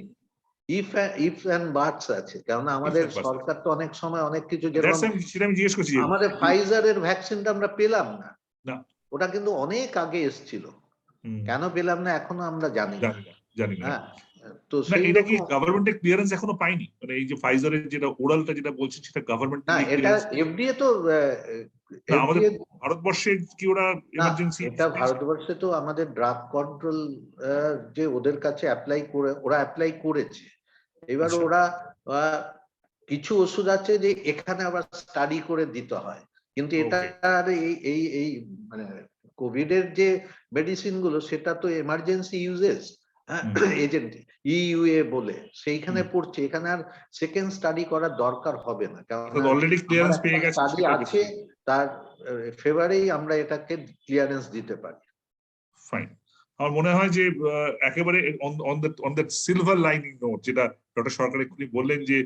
ইফ এন্ড বাটস আছে, কেননা আমাদের সরকার তো অনেক সময় অনেক কিছু, যেরকম সেটা আমি জিজ্ঞেস করছি যে আমাদের ফাইজারের ভ্যাকসিনটা আমরা পেলাম না, না। ওটা কিন্তু অনেক আগে এসেছিল, হুম, কেন পেলাম না এখনো আমরা জানি না। জানি না, জানি না। হ্যাঁ, তো না, সেই এটা কি রকম। গভর্নমেন্টের ক্লিয়ারেন্স এখনো পাইনি? মানে এই যে ফাইজারের যেটা ওরালটা যেটা বলছেন সেটা গভর্নমেন্ট না, থেকে এটা ক্লিয়ারেন্স? এফডিএ তো, না, আমাদের এফডিএ, ভারতবর্ষে কি ওরা না, এমার্জেন্সি এটা দিয়েছে? ভারতবর্ষে তো আমাদের ড্রাগ কন্ট্রোল, যে ওদের কাছে অ্যাপ্লাই করে, ওরা অ্যাপ্লাই করেছে। এবার আচ্ছা। ওরা আহ, কিছু ওষুধ আছে যে এখানে আবার স্টাডি করে দিতে হয়, কিন্তু এটা ওকে। আর এই মানে কোভিড এর যে মেডিসিন গুলো, সেটা তো এমার্জেন্সি ইউজেস হুম এজেন্ট, ইইউএ বলে সেইখানে হুম। পড়ছে, এখানে আর সেকেন্ড স্টাডি করার দরকার হবে না, অর্থাৎ কেননা অলরেডি আমার ক্লিয়ারেন্স একটা পেয়ে গেছে, স্টাডি সেটা আছে, তার ফেভারেই আমরা এটাকে ক্লিয়ারেন্স দিতে পারি। ফাইন। আমার মনে হয় যে একেবারে on that silver lining note, যেটা ডক্টর সরকার এক্ষুনি বললেন যে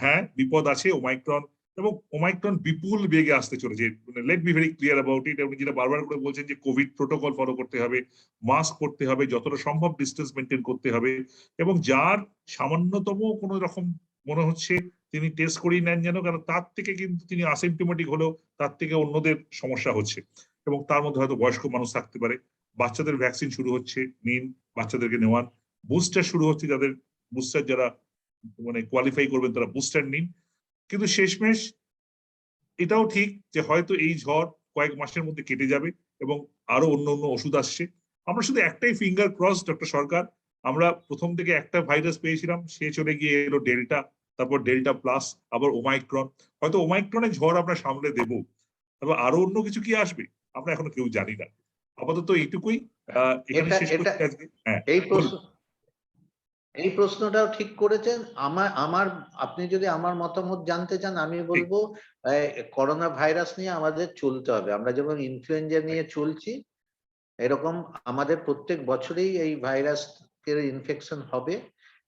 হ্যাঁ বিপদ আছে ওমাইক্রন, এবং ওমাইক্রন বিপুল বেগে আসতে চলেছে। Let be very clear about it. এবং যেটা বারবার করে বলছেন যে কোভিড প্রোটোকল ফলো করতে হবে, মাস্ক পরতে হবে, যতটা সম্ভব ডিস্টেন্স মেনটেন করতে হবে, এবং যার সামান্যতম কোনো রকম মনে হচ্ছে তিনি টেস্ট করিয়ে নেন যেন, কারণ তার থেকে কিন্তু তিনি অ্যাসিম্পটোমেটিক হলেও তার থেকে অন্যদের সমস্যা হচ্ছে, এবং তার মধ্যে হয়তো বয়স্ক মানুষ থাকতে পারে। বাচ্চাদের ভ্যাকসিন শুরু হচ্ছে, নিন, বাচ্চাদেরকে নেওয়ান। বুস্টার শুরু হচ্ছে, যাদের বুস্টার যারা মানে কোয়ালিফাই করবেন তারা বুস্টার নিন। কিন্তু শেষমেশ এটাও ঠিক যে হয়তো এই ঝড় কয়েক মাসের মধ্যে কেটে যাবে এবং আরো অন্য অন্য ওষুধ আসছে। আমরা শুধু একটাই ফিঙ্গার ক্রস, ডক্টর সরকার, আমরা প্রথম থেকে একটা ভাইরাস পেয়েছিলাম, সে চলে গিয়ে এলো ডেল্টা, তারপর ডেল্টা প্লাস, আবার ওমাইক্রন। হয়তো ওমাইক্রনের ঝড় আমরা সামলে দেব, তারপর আরো অন্য কিছু কি আসবে আমরা এখনো কেউ জানি না। আপাতত এইটুকুই, এখানে শেষ করছি আজকে। হ্যাঁ, এই প্রশ্নটাও ঠিক করেছেন। আমার আপনি যদি আমার মতামত জানতে চান, আমি বলবো করোনা ভাইরাস নিয়ে আমাদের চলতে হবে। আমরা যেমন ইনফ্লুয়েঞ্জা নিয়ে চলছি, এরকম আমাদের প্রত্যেক বছরেই এই ভাইরাস ইনফেকশন হবে,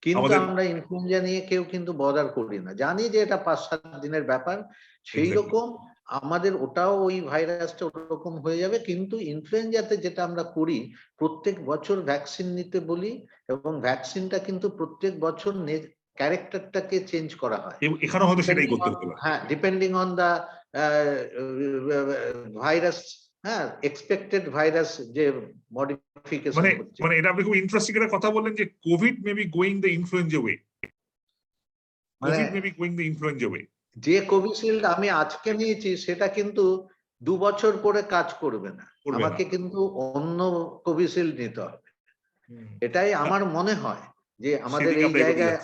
কিন্তু আমরা ইনফ্লুয়েঞ্জা নিয়ে কেউ কিন্তু বদার করি না, জানি যে এটা 5-7 দিনের ব্যাপার। সেই রকম আমাদের ওটাও ওই ভাইরাসটা ওরকম হয়ে যাবে, কিন্তু ইনফ্লুয়েঞ্জাতে যেটা আমরা করি প্রত্যেক বছর ভ্যাকসিন নিতে বলি, এবং ভ্যাকসিনটা কিন্তু প্রত্যেক বছর ক্যারেক্টারটাকে চেঞ্জ করা হয়। এখানে হয়তো সেটাই করতে হবে। হ্যাঁ, ডিপেন্ডিং অন দা ভাইরাস, হ্যাঁ, এক্সপেক্টেড ভাইরাস যে মডিফিকেশন হচ্ছে। মানে এটা আপনি খুব ইন্টারেস্টিং একটা কথা বললেন যে Covid may be going the influenza way. Covid may be going the influenza way. যে কোভিশিল্ড আমি আজকে নিয়েছি সেটা কিন্তু 2 বছর পরে কাজ করবে না, আমাকে কিন্তু অন্য কোভিশিল্ড নিতে হবে। এটাই আমার মনে হয় যে আমাদের এই জায়গায়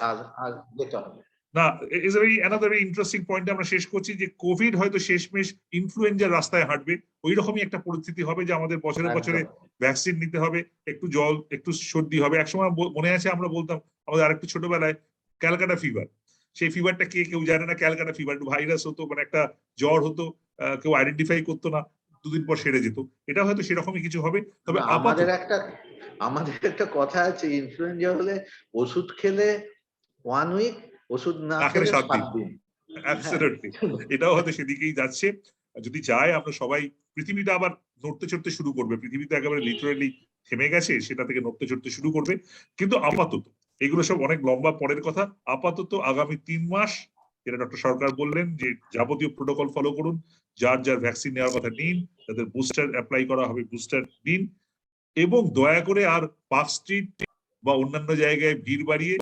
যেতে হবে। না, is another very interesting point আমরা শেষ করছি যে কোভিড হয়তো শেষমেশ ইনফ্লুয়েঞ্জার রাস্তায় হাঁটবে, ওই রকমই একটা পরিস্থিতি হবে যে আমাদের বছরে বছরে ভ্যাকসিন নিতে হবে, একটু জল একটু সর্দি হবে। একসময় মনে আছে আমরা বলতাম আমাদের আরেকটু ছোটবেলায় ক্যালকাটা ফিভার, সেই ফিভারটা কেউ জানে না, ক্যালকাটা ফিভার ভাইরাস হতো, মানে একটা জ্বর হতো, কেউ আইডেন্টিফাই করতো না, 2 দিন পর সেরে যেত। এটা হয়তো সেরকমই কিছু হবে। তবে আমাদের একটা কথা আছে, ইনফ্লুয়েঞ্জা হলে ওষুধ খেলে 1 উইক, ওষুধ না খেলে 7 দিন। এটাও হয়তো সেদিকেই যাচ্ছে। যদি চাই আমরা সবাই, পৃথিবীটা আবার নড়তে চড়তে শুরু করবে, পৃথিবী তো একেবারে লিটারালি থেমে গেছে, সেটা থেকে নড়তে চড়তে শুরু করবে। কিন্তু আপাতত এগুলো সব অনেক লম্বা পরের কথা। আপাতত আগামী 3 মাস, যেটা ডক্টর সরকার বললেন যে যাবতীয় প্রোটোকল ফলো করুন, যার যার ভ্যাকসিন নেওয়ার কথা নিন, তাদের বুস্টার অ্যাপ্লাই করা হবে বুস্টার নিন, এবং দয়া করে আর পার্ক স্ট্রিট বা অন্যান্য জায়গায় ভিড় বাড়িয়ে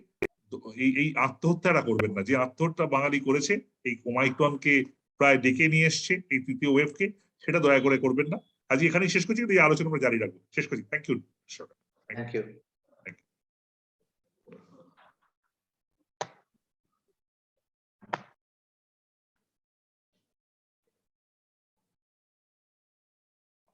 এই আত্মহত্যাটা করবেন না, যে আত্মহত্যা বাঙালি করেছে এই ওমাইক্রনকে প্রায় ডেকে নিয়ে এসছে এই তৃতীয় ওয়েভকে, সেটা দয়া করে করবেন না। আজ এখানেই শেষ করছি, কিন্তু এই আলোচনা আমরা জারি রাখবো। শেষ করছি। Thank you.